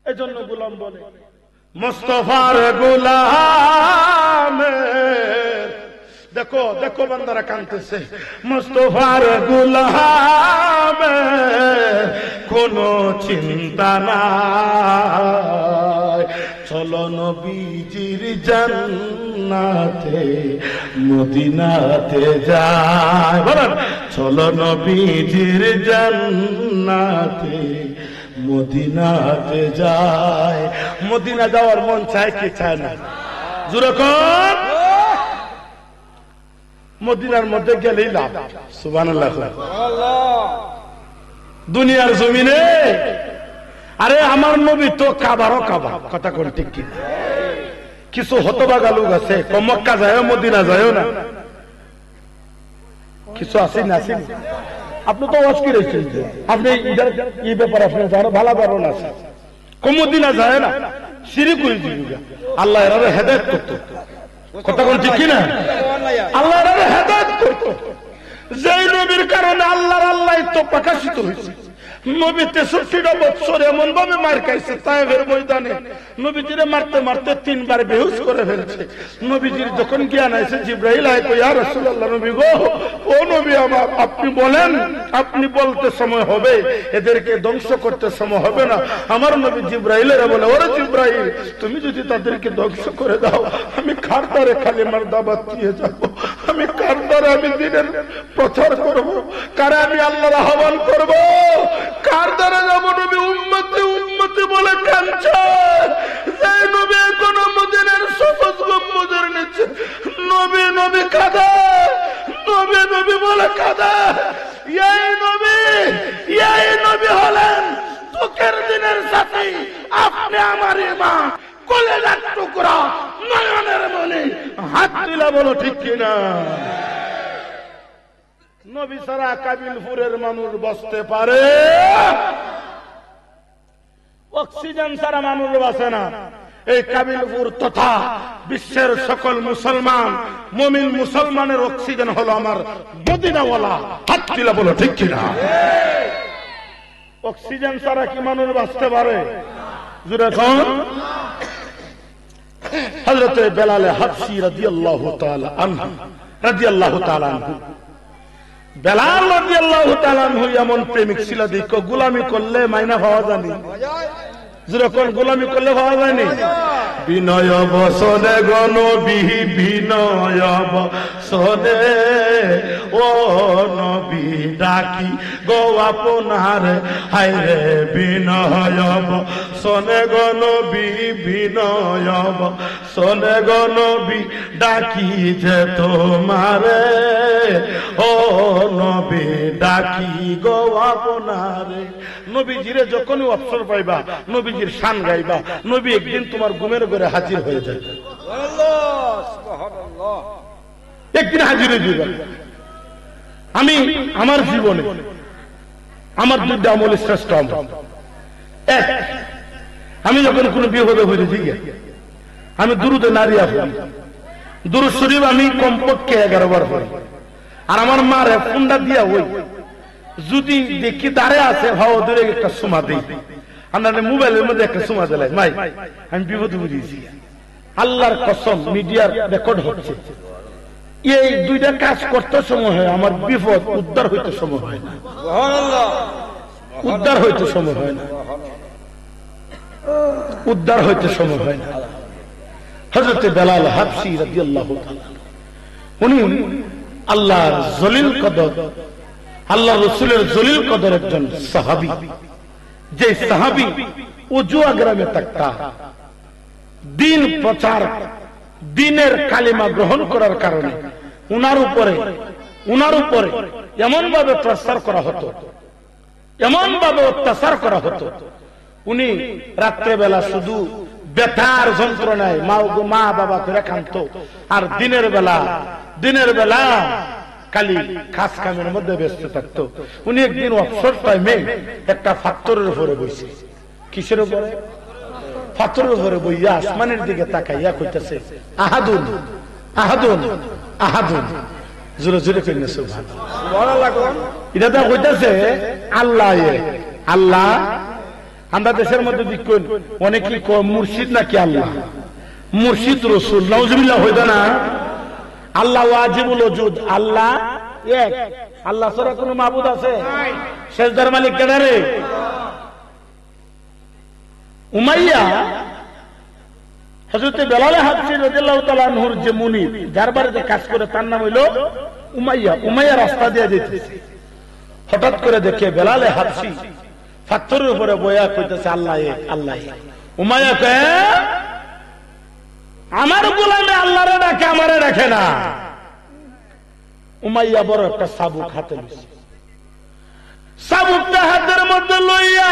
এজন্য গোলাম বলে মুস্তাফার গোলাম, দেখো দেখো বান্দারা কাঁদতেছে, মুস্তাফার গোলাম কোনো চিন্তা নাই, চলো নবীজির জান্নাতে মদিনাতে যায়। বলেন চলো নবীজির জান্নাতে মদিনাতে যায়। মদিনা যাওয়ার মন চায় কি চায় না? জোরে কোন? মদিনার মধ্যে গেলেই লাভ। সুবহানাল্লাহ। দুনিয়ার জমিনে আরে আমার নবী তো কাবারও কাবা, কথা কোন ঠিক কি? কিছু হতবাগা লোক আছে মক্কা যায় মদিনা যায় না, কিছু আসেন না আসেন। আপনি তো ওয়াজ কি রয়েছেন, আপনি এই ব্যাপারে আপনি জানো ভালো ধারণা আছে, মদিনা যায় না সিঁড়ি করে দিবি। আল্লাহ এরা হেদায়েত করতো, কথা কোন ঠিক কিনা? আল্লাহ এরা হেদায়েত করতো। যেই নবীর কারণে আল্লাহর আল্লাহ তো প্রকাশিত হয়েছে, নবী 63টা বছর এমন ভাবে মার খাইছে তায়েফের ময়দানে, নবীজিরে মারতে মারতে 3 বার বেহুশ করে ফেলছে। নবীজির যখন জ্ঞান আইছে, জিবরাইল আয় কই, ইয়া রাসূলুল্লাহ, নবী গো, ও নবী আমার, আপনি বলেন, আপনি বলতে সময় হবে, এদেরকে ধ্বংস করতে সময় হবে না। আমার নবী জিবরাইলের বলে, ওরে জিবরাইল, তুমি যদি তাদেরকে ধ্বংস করে দাও, আমি কার দ্বারে কালিমার দাওয়াত দিয়ে যাব? আমি কার দ্বারে আমি দ্বীনের প্রচার করব? কারে আমি আল্লাহর আহ্বান করব? কার দ্বারা যাব? নবী উম্মতে উম্মতে বলে কাঁদছে। এই নবী এখন মদিনার সবুজ গম্বুজের নিচে নবী নবী কাঁদে, নবী নবী বলে কাঁদে। এই নবী হলেন দুঃখের দিনের সাথী। আপনি আমার মা, কলেজার টুকরা, নয়নের মনে হাত দিলা, বলো ঠিক কিনা? নবী ছাড়া কাবিলপুরের মানুষ বসতে পারে? অক্সিজেন ছাড়া মানুষ বাঁচে না। এই কাবিলপুর তথা বিশ্বের সকল মুসলমান, মুমিন মুসলমানের অক্সিজেন হলো আমার মদিনাওয়ালা। হাত দিলা, বলো ঠিক কিনা? অক্সিজেন ছাড়া কি মানুষ বাঁচতে পারে? যখন হযরত বেলাল হাবশী রাদিয়াল্লাহু তাআলা আনহু, বেলাল রাদিয়াল্লাহু তাআলা আনহু এমন প্রেমিক ছিল, দেখো গোলামি করলে মাইনা পাওয়া যায়নি। যখন গোলামি করলে পাওয়া যায়নি। বিনয় বসনে গণবি, বিনয় বসনে ও নবী ডাকি গো আপনার, হায়রে বিনয় বসনে গণবি, বিনয় বসনে গণবি ডাকি যে তোমারে, ও নবী ডাকি গো আপনারে। নবীজিরে যখনই অবসর পাইবা, নবীজির শান গাইবা, নবী একদিন তোমার ঘুমের ঘরে হাজির হয়ে যায়। একদিন হাজির হয়ে যাবে। আমি আমার জীবনে আমার 2টা আমল শ্রেষ্ঠ আমল। এক, আমি যখন কোন বিপদে হয়েছি, আমি দুরুদে নারিয়া পড়ি। দুরুদ শরীফ আমি কমপক্ষে 11 বার পড়ি। আর আমার মারে ফোনটা দিয়া হই, যদি দেখি দাঁড়ে আছে, ভাও দূরে একটা সুমা দিই। আমরা মোবাইলের মধ্যে একটা সুমা দিলাই, মাই আমি বিপদে বুঝিয়েছি। আল্লাহর কসম, মিডিয়ার রেকর্ড হচ্ছে। এই 2টা কাজ করতে সময় হয়, আমার বিপদ উদ্ধার হইতে সময় হয় না। উদ্ধার হইতে সময় হয় না, উদ্ধার হইতে সময় হয় না। হযরত বেলাল হাবশী রাদিয়াল্লাহু তাআলা, উনি আল্লাহর জলিল কদর, আল্লাহ রসুলের জলিল কদর একজন সাহাবী। যে সাহাবী উজুয়া গ্রামে থাকতা, দিন প্রচার, দিনের কালিমা গ্রহণ করার কারণে উনার উপরে এমন ভাবে প্রচার করা হতো, এমন ভাবে অত্যাচার করা হতো। উনি রাত্রেবেলা শুধু ব্যথার যন্ত্রণায় মা বাবা করে কাঁদত, আর দিনের বেলা খালি খাস কামের মধ্যে ব্যস্ত থাকতো। উনি একদিন অবসর টাইমে একটা পাথরের উপরে বসে, কিসের উপরে? পাথরের উপরে বইয়া আসমানের দিকে তাকাইয়া কইতেছে, আহাদুন আহাদুন আহাদুন। জোরে জোরে কইনা সুবহানাল্লাহ। এটা তো কইতেছে আল্লাহ, আল্লাহ। আমরা দেশের মধ্যে দেখুন অনেকেই মুর্শিদ নাকি আল্লাহ, মুর্শিদ রসুল, নাউজুবিল্লাহ হইতো না। আল্লাহ ওয়াজিবুল ওজুদ, আল্লাহ এক। আল্লাহ ছাড়া কোন মাবুদ আছে? সেজদার মালিক কে রে? উমাইয়া হযরত বেলাল হাবশী রাদিয়াল্লাহু তাআলা আনহুর যে মুনিব, যার বাড়িতে কাজ করে, তার নাম হইল উমাইয়া। উমাইয়া রাস্তা দিয়ে যেতেছে, হঠাৎ করে দেখে বেলাল হাবশী পাথরের উপরে বয়া কইতেছে আল্লাহ এক, আল্লাহ এক। উমাইয়া কয়, আমার গোলামে আল্লাহরে ডাকে, আমারে রাখে না। উমাইয়া বড় একটা চাবুক হাতে নিছে, চাবুকটা হাতের মধ্যে লইয়া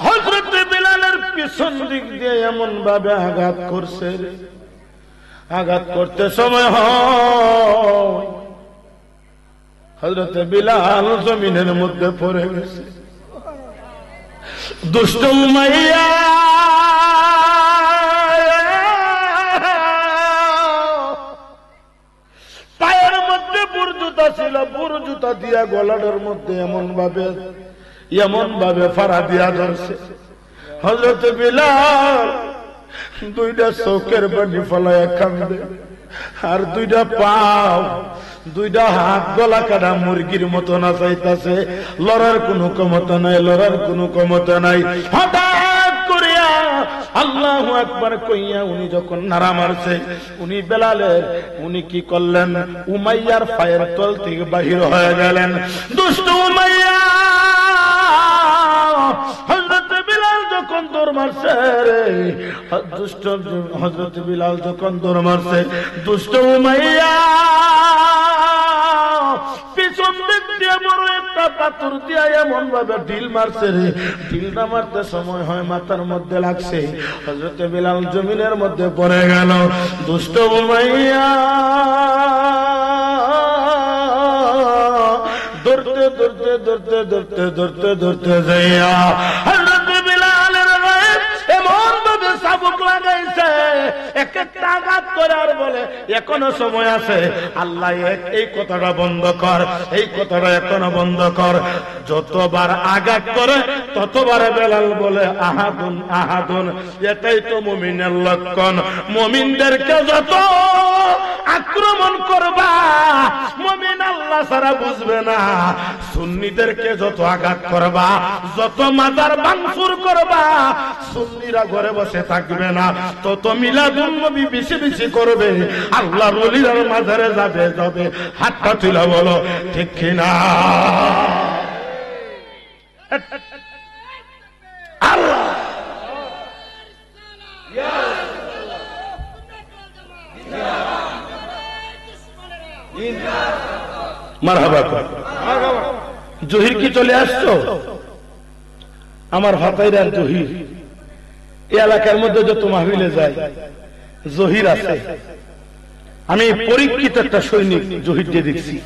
হযরত বেলালের পিছন দিক দিয়ে এমন ভাবে আঘাত করছে, আঘাত করতে সময় হয় হযরত বেলাল জমিনের মধ্যে পড়ে গেছে। দুষ্ট উমাইয়া পায়ের মধ্যে বুরজুতা ছিল, জুতা দিয়া গলাটার মধ্যে এমন ভাবে ফাড়া দিয়া ধরছে। হযরত বিলাল দুইটা চোখের পানি ফলায় কান্দে, আর দুইটা পাও দুইটা হাত গলা কাটা মুরগির মতো নাচাইতেছে। লড়ার কোনো ক্ষমতা নাই, লড়ার কোনো ক্ষমতা নাই। হঠাৎ করিয়া আল্লাহু আকবার কইয়া উনি যখন নাড়া মারছে, উনি বেলালের উনি কি করলেন, উমাইয়ার পায়ের তল থেকে বাহির হয়ে গেলেন। দুষ্ট উমাইয়া হযরত বিলাল যখন দৌড় মারছে রে, দুষ্ট হযরত বিলাল যখন দৌড় মারছে, দুষ্ট উমাইয়া পিছন দিক দিয়ে বড় একটা পাথর দিয়া এমন ভাবে ঢিল মারছে রে, ঢিলটা মারতে সময় হয় মাথার মধ্যে লাগছে। হযরত বিলাল জমিনের মধ্যে পড়ে গেল। দুষ্ট উমাইয়া ধরতে ধরতে ধরতে ধরতে ধরতে ধরতে যাইয়া হযরত বিলালের গায়ে এমন ভাবে চাবুক লাগাইছে, এক একটা আঘাত করে আর বলে এখনো সময় আছে, আল্লাহ এই কথাটা বন্ধ কর, এই কথাটা এখনো বন্ধ কর। যতবার আঘাত করে ততবার বেলাল বলে আহাদুন আহাদুন। এটাই তো মুমিনের লক্ষণ। মুমিনদেরকে যত আক্রমণ করবা, মুমিন আল্লাহ ছাড়া বুঝবে না। সুন্নিদেরকে যত আঘাত করবা, যত মাজার ভাঙচুর করবা, সুন্নিরা ঘরে বসে থাকবে না। তত মিলাদুন নবী বেশি বেশি করবে, আল্লাহর ওলিদের মাজারে যাবে যাবে। হাতটা তুলে বলো ঠিক কিনা? আল্লাহ মারহাবা। জহির কি চলে আসছো? আমার হাতাইরার জহির এই এলাকার মধ্যে যত মাহফিলে যায় জহির আছে। আমি পরীক্ষিত একটা সৈনিক জহির দিয়ে দেখছি।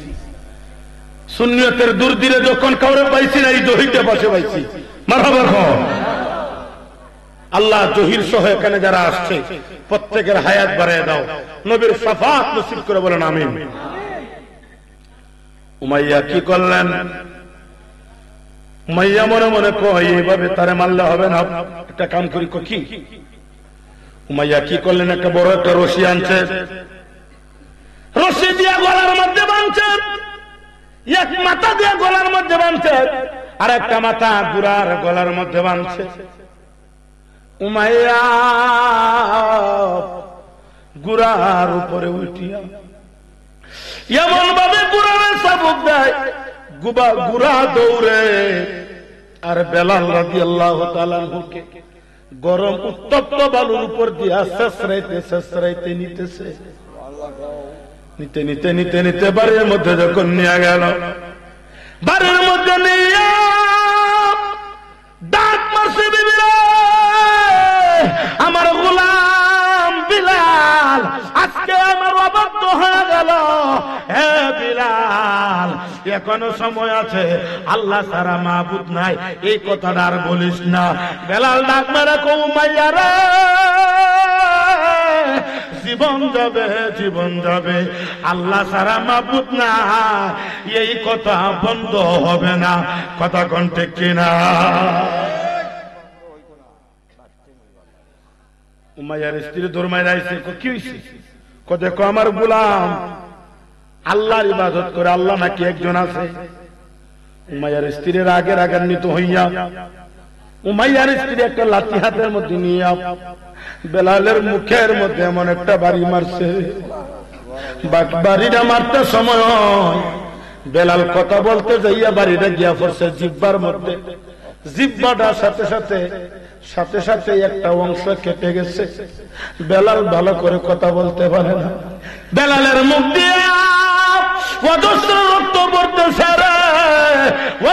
সুন্নিয়তের দূর দিলে যখন কাউরে পাইছি না, এই জহিরটা পাশে পাইছি। মারহাবা। আল্লাহ জহির সহ এখানে যারা আসছে প্রত্যেকের হায়াত বাড়ায় দাও, নবীর শাফাত নসিব করে বলেন আমিন। উমাইয়া কি করলেন? উমাইয়া মনে মনে কয় এইভাবে তারে মারলে হবে না, একটা কাম করি। কি উমাইয়া কি করলেন? একটা বড় একটা রশি আনছে, রশি দিয়া গলার মধ্যে বাঁধছে, এক মাথা দিয়ে গলার মধ্যে বাঁধছে, আর একটা মাথা গুড়ার গলার মধ্যে বাঁধছে। উমাইয়া গুড়ার উপরে উঠিয়া এমন ভাবে গুড়ারে চাবুক দেয়, গুড়া দৌড়ে। আর বেলাল রাদিয়াল্লাহু তাআলা আনহুকে গরম উত্তপ্ত বালুর উপর দিয়া শেষরাইতে নিতেছে। নিতে নিতে নিতে নিতে বাড়ির মধ্যে যখন নিয়ে গেল, বাড়ির মধ্যে নিয়ে ডাক মারছে, বিবিরা আমার গোলাম বিলাল আজকে আমার অবাধ্য হয়ে গেল। হে বিলাল, এখনো সময় আছে, আল্লাহ ছাড়া মাবুদ নাই, এই কথাটা আর বলিস না। বেলাল ডাক মেরে কও, উমাইয়া রে, জীবন যাবে, জীবন যাবে, আল্লাহ ছাড়া মাবুদ না, এই কথা বন্ধ হবে না। কথা কোন ঠিক কিনা? উমাইয়ার স্ত্রী দরমায় আইছে, কি হইছে? দেখো আমার গোলাম আল্লাহর ইবাদত করে, আল্লাহ নাকি একজন আছে। উমাইয়ার স্ত্রীর আগের রাগান্বিত হইয়া উমাইয়ার স্ত্রী একটা লাঠি হাতের মধ্যে নিয়ে বেলালের মুখের মধ্যে এমন একটা বাড়ি মারছে। বাড়িটা মারতে সময় বেলাল কথা বলতে যাইয়া বাড়িটা গিয়া পড়ছে জিব্বার মধ্যে। জিব্বাটার সাথে সাথে সাথে সাথে একটা অংশ কেটে গেছে। বেলাল ভালো করে কথা বলতে পারে না। বেলালের মুখ দিয়ে অজস্র রক্ত পড়তেছে রে,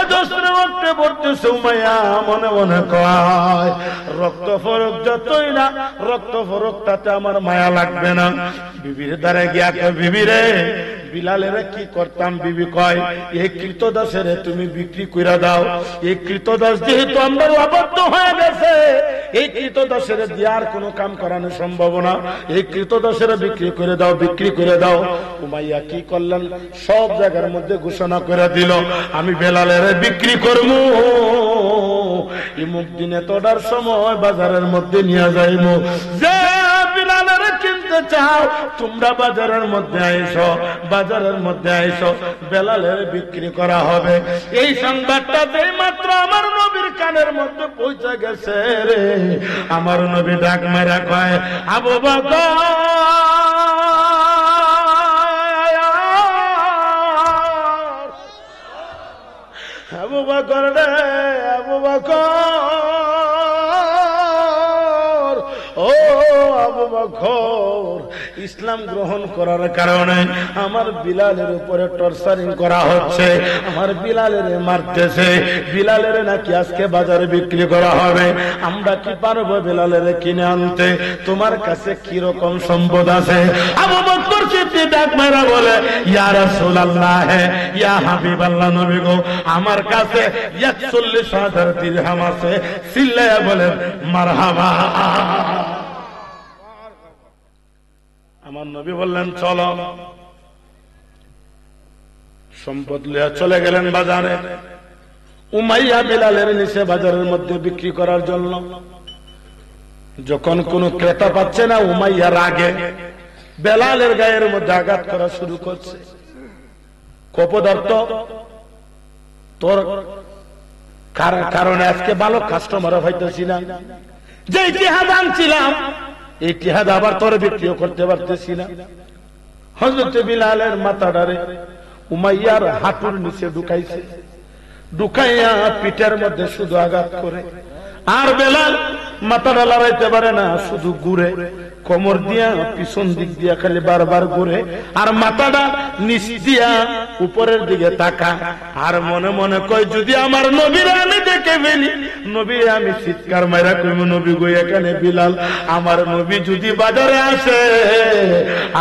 অজস্র রক্ত পড়তেছে। উমাইয়া মনে মনে কয়, রক্ত ফরক যতই না, রক্ত ফরক তাতে আমার মায়া লাগবে না। বিবির দ্বারে গিয়া কয়, বিবি রে, বিলালের কি করতাম? বিবি কয়, এই কৃতদাসের তুমি বিক্রি করে দাও। এই কৃতদাস যেহেতু আমরা আবদ্ধ হয়ে গেছে, এই কৃতদাসের দিয়ে আর কোনো কাম করানো সম্ভব না, এই কৃতদাসের বিক্রি করে দাও, বিক্রি করে দাও। উমাইয়া কি করলেন? সব জায়গার মধ্যে ঘোষণা করে দিল, আমি বেলালের বিক্রি করবো। ইমুক দিনে তোটার সময় বাজারের মধ্যে নিয়ে যাইব, যে বিলালের কিনতে চাও তোমরা বাজারের মধ্যে আইসো, বাজারের মধ্যে আইসো, বেলালের বিক্রি করা হবে। এই সংবাদটা যে মাত্র আমার নবীর কানের মধ্যে পৌঁছে গেছে রে, আমার নবী ডাক মেরা কয়, আবু বকর, আবু বকর রে, আবু বকর, ও আবু বকর, ইসলাম গ্রহণ করার কারণে আমার বিলালের উপরে টর্চারিং করা হচ্ছে, আমার বিলালের মারতেছে, বিলালের নাকি আজকে বাজারে বিক্রি করা হবে। আমরা কি পারবো বিলালের কিনে আনতে? তোমার কাছে কি রকম সম্পদ আছে? আবু বকর সিদ্দিক ডাক মারা বলে, ইয়া রাসূলুল্লাহ, ইয়া হাবিবাল্লাহ, নবী গো, আমার কাছে ৪১,০০০ দিরহাম আছে। চিল্লায়া বলেন মারহাবা। আমার নবী বললেন চলো। সম্পদ লিয়া চলে গেলেন বাজারে। উমাইয়া বিলালের নিচে বাজারের মধ্যে বিক্রি করার জন্য। যখন কোন ক্রেতা পাচ্ছে না, উমাইয়া রাগে বেলালের গায়ের মধ্যে আঘাত করা শুরু করছে। কপদার্থ, তোর কারণে আজকে ভালো কাস্টমার হইতেছি না, যে ইতিহাদ আনছিলাম এই ইতিহাদ আবার তোর বিক্রিও করতে পারতেছি না। হযরত বিলালের মাথাটারে উমাইয়ার হাঁটুর নিচে ঢুকাইছে, ঢুকাইয়া পিঠের মধ্যে শুধু আঘাত করে। আর বেলাল মাথাটা লড়াইতে পারে না, শুধু ঘুরে, কোমর দিয়া পিছন দিক দিয়া খালি বারবার ঘুরে, আর মাথাটা নিচ দিয়া উপরের দিকে তাকা, আর মনে মনে কয়, যদি আমার নবীরে আমি দেখে ফেলি, নবী আমি চিৎকার মাইরা কইব, নবী গো এখানে বিলাল, আমার নবী যদি বাজারে আসে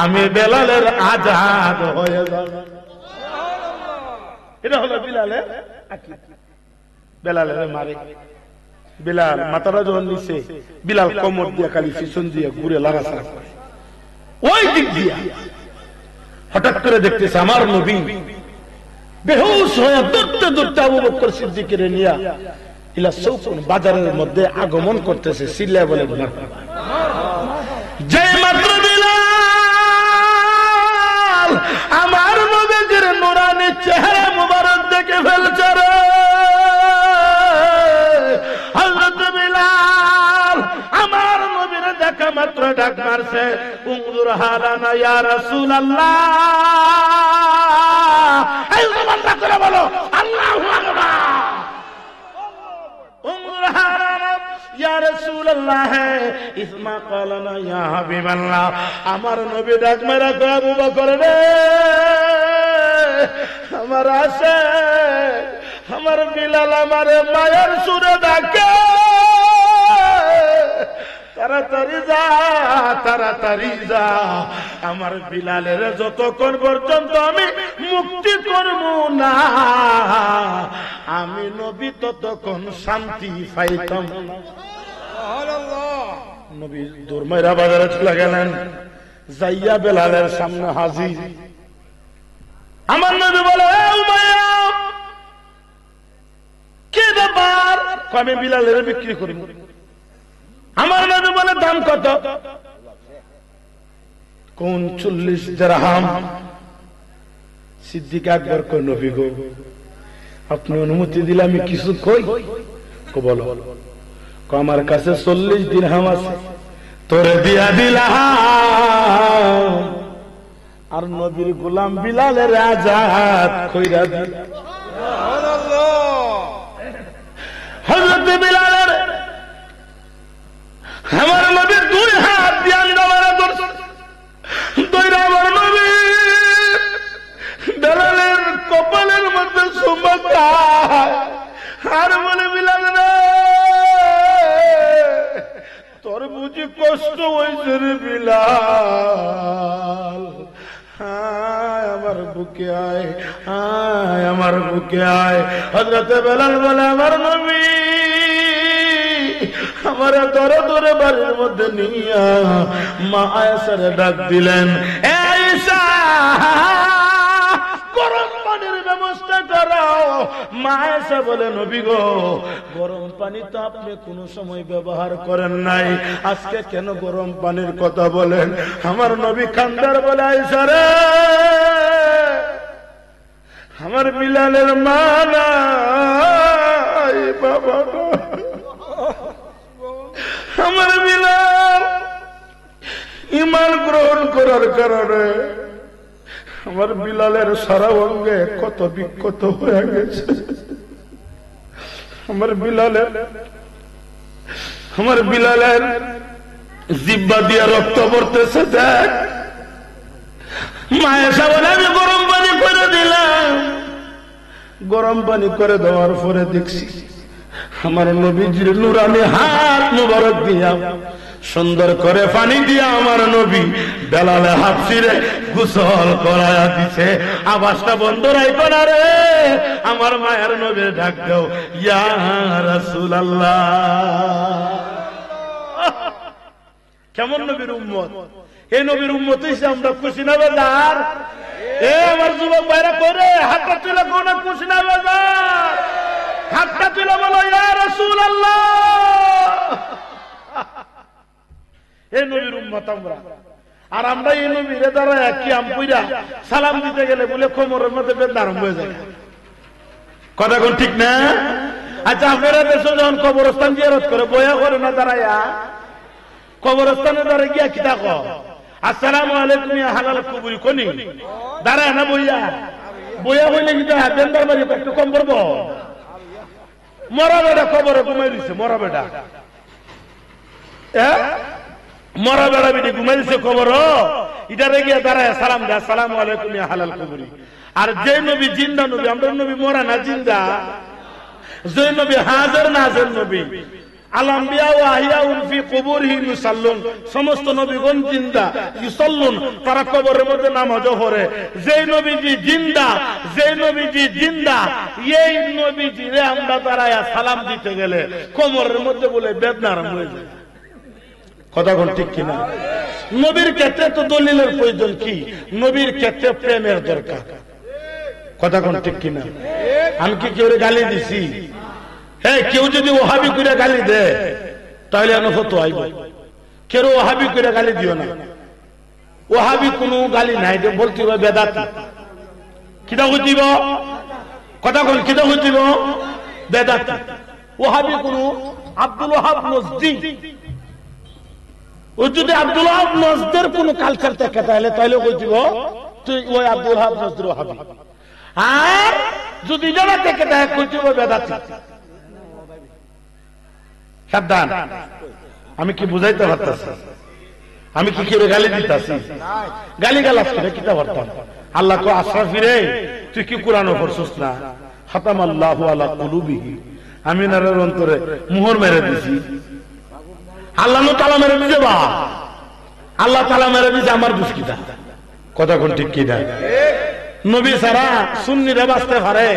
আমি বেলালের আজাদ হয়ে যাব। এটা হলো বিলালের আকীদা। বেলালের মারে, বিলাল মাথাটা যখন নিচে, বিলাল কোমর দিয়া খালি পিছন দিয়ে ঘুরে লাগাছাড়া করে। ওই দিক দিয়া হঠাৎ করে দেখতেছে আমার নবী বেহুশ হয়ে দৌড়তে দৌড়তে আবু বকর সিদ্দিকের নিয়া ইলা সৌকুন বাজারের মধ্যে আগমন করতেছে। চিল্লায় বলে যে মাত্র বিলাল আমার নবীর নূরানী চেহারা মুবারক দেখে ফেলছে রে, আমার নবীর দেখা মাত্র ডাক মারছে, উনজুর হালানা ইয়া রাসূলুল্লাহ। এই জবানটা করে বলো আল্লাহু আকবার। উনজুর হালানা ইয়া রাসূলুল্লাহ, ইসমা ক্বালানা ইয়া হাবিবাল্লাহ। আমার নবী ডাক মারা কয়, আবু বকর রে, আমার আছে, আমার বিলাল আমারে মায়ের সুরে ডাকে, তাড়াতাড়ি যা, তাড়াতাড়ি যা। আমার বিলালের যতক্ষণ পর্যন্ত আমি মুক্তি করব না, আমি নবী ততক্ষণ শান্তি পাইতাম না। নবী দৌড়মাইরা বাজারে চলে গেলেন, যাইয়া বেলালের সামনে হাজির। আমার নবী বলে, উমাইয়া কি ব্যাপার? আমি বিলালের বিক্রি করি। আমার নবী বলে, দাম কত? কোন 40 দিরহাম। সিদ্দিক আকবর কই, নবী গো আপনি অনুমতি দিলে আমি কিছু কই? বলো। আমার কাছে 40 দিরহাম আছে, তোরে দিয়া দিলাম, আর নবীর গোলাম বিলালের আজাদ কইরা দিল। হযরত বিলালের আমার নবীর 2 হাত দিয়ে আন্দামারা ধরছে, দইরা আমার নবী বেলালের কপালের মধ্যে চুম্বক খায়, আর বলে, বিলাল রে, তোর বুঝি কষ্ট হয়েছে রে বিলাল? হ্যাঁ, আমার বুকে আয়, আয় আমার বুকে আয়। হযরতে বেলাল বলে আমার নবী আমার দরে দরে বাড়ির মধ্যে নিয়া মা আয়েশারে ডাক দিলেন, এ আয়েশা গরম পানির ব্যবস্থা করো। মা আয়েশা বলে নবী গো গরম পানি তো আপনি কোনো সময় ব্যবহার করেন নাই, আজকে কেন গরম পানির কথা বলেন? আমার নবী কান্দার বলে আয়েশা রে আমার বিলালের মা নাই বাবা, আমার বিলাল ঈমান গ্রহণ করার কারণে আমার বিলালের সারা অঙ্গে কত বিক্ষত হয়ে গেছে। আমার বিলালের জিহ্বা দিয়ে রক্ত পড়তেছে। দেখ মায়েশা বলে আমি গরম পানি করে দিলাম। গরম পানি করে দেওয়ার পরে দেখছি আমার নবীজির নুরানি হাত মুবারক দিয়া সুন্দর করে পানি দিয়া আমার নবী বেলালে হাত ছিঁড়ে গোসল করায়া দিছে। আওয়াজটা বন্ধ রাখো না রে, আমার মায়ের নবীর ডাক দাও, ইয়া রাসূলুল্লাহ। কেমন নবীর উম্মত! এই নবীর উম্মত হইছে আমরা, খুশি না বাজার? এ আমার যুবক ভাইরা করে হাতটা তুলে কোন খুশি না বাজার? হাতটা তুলে বলো ইয়া রাসূলুল্লাহ। এই নবীর উম্মত আমরা, আর আমরা এই নবীরে দ্বারা কি আমপুইরা সালাম দিতে গেলে বলে কোমরের মধ্যে বেদনা আরম্ভ হয়ে যায়। কথা কোন ঠিক না? আচ্ছা আপনারা দেশে যখন কবরস্থান জিয়ারত করে বয়া করে না দাঁড়াইয়া, কবরস্থানে দাঁড়ায় গিয়া কি থাকো আসসালামু আলাইকুম ইয়া হালাল কুবুরি কোনি দাঁড়ায় না বইয়া বইয়া হইলে কিন্তু বেন্দার বাড়ি একটু কম করবো। মরা বেটা কবরে ঘুমাই দিছে, মরা বেটা মরা বেড়া বেটি ঘুমাই দিছে কবর, ইটারে গিয়া দাঁড়ায় সালাম দেয় আসসালামু আলাইকুম ইয়া হালাল কুবুরি। আর যে নবী জিন্দা নবী, আমরা নবী মরা না জিন্দা, যে নবী হাজার নাজের নবী, আল-আম্বিয়া ওয়া আহইয়াউন ফি কুবুরিহিম ইউসাল্লুন, সমস্ত নবীগণ জিন্দা, ইউসাল্লুন তারা কবরের মধ্যে নামাজও পড়ে। যেই নবীজি জিন্দা, যেই নবীজি জিন্দা, এই নবীজিরে আমরা দাঁড়ায়া সালাম দিতে গেলে কবরের মধ্যে বলে বেদনা আরম্ভ হয়ে যায়। কথা কোন ঠিক কিনা? নবীর ক্ষেত্রে তো দলিলের প্রয়োজন কি? নবীর ক্ষেত্রে প্রেমের দরকার। কথা কোন ঠিক কিনা? আমি কি কেউ গালি দিছি? হ্যাঁ, কেউ যদি ওহাবি করে গালি দেয় তাহলে ফতো আইব। কেউ ওহাবি করে গালি দিও না। ওহাবি কোনো গালি নাই, বলতে হবে বেদাতি। কিতা হইতিব? কথা কোন কিতা হইতিব? বেদাতি। ওহাবি কোনো আব্দুল ওহাব নজদি, ও যদি আব্দুল ওহাব নজদের কোন কালচার থাকে তাহলে কইতিব তুই ওই আব্দুল ওহাব নজদের ওহাবি। আর যদি যারা থেকে থাকে কইতিব বেদাতি। সাবধান, আমি কি বুঝাইতে পারতাছি? আমি কি কেউ গালি দিতাছি? গালি গালাজ করে কিতা পারতাম? আল্লাহ কো আশরাফি রে তুই কি কোরআন পড়ছস না? খাতামাল্লাহু আলা কুলুবিহি, আমি নারের অন্তরে মোহর মেরে দিছি। আল্লাহ তাআলা মেরে দিছে, বা আল্লাহ তাআলা মেরে দিছে আমার দুষ্কিতা। কথা কোন ঠিক কি না? নবী সারা সুন্নিরা বাঁচতে পারে।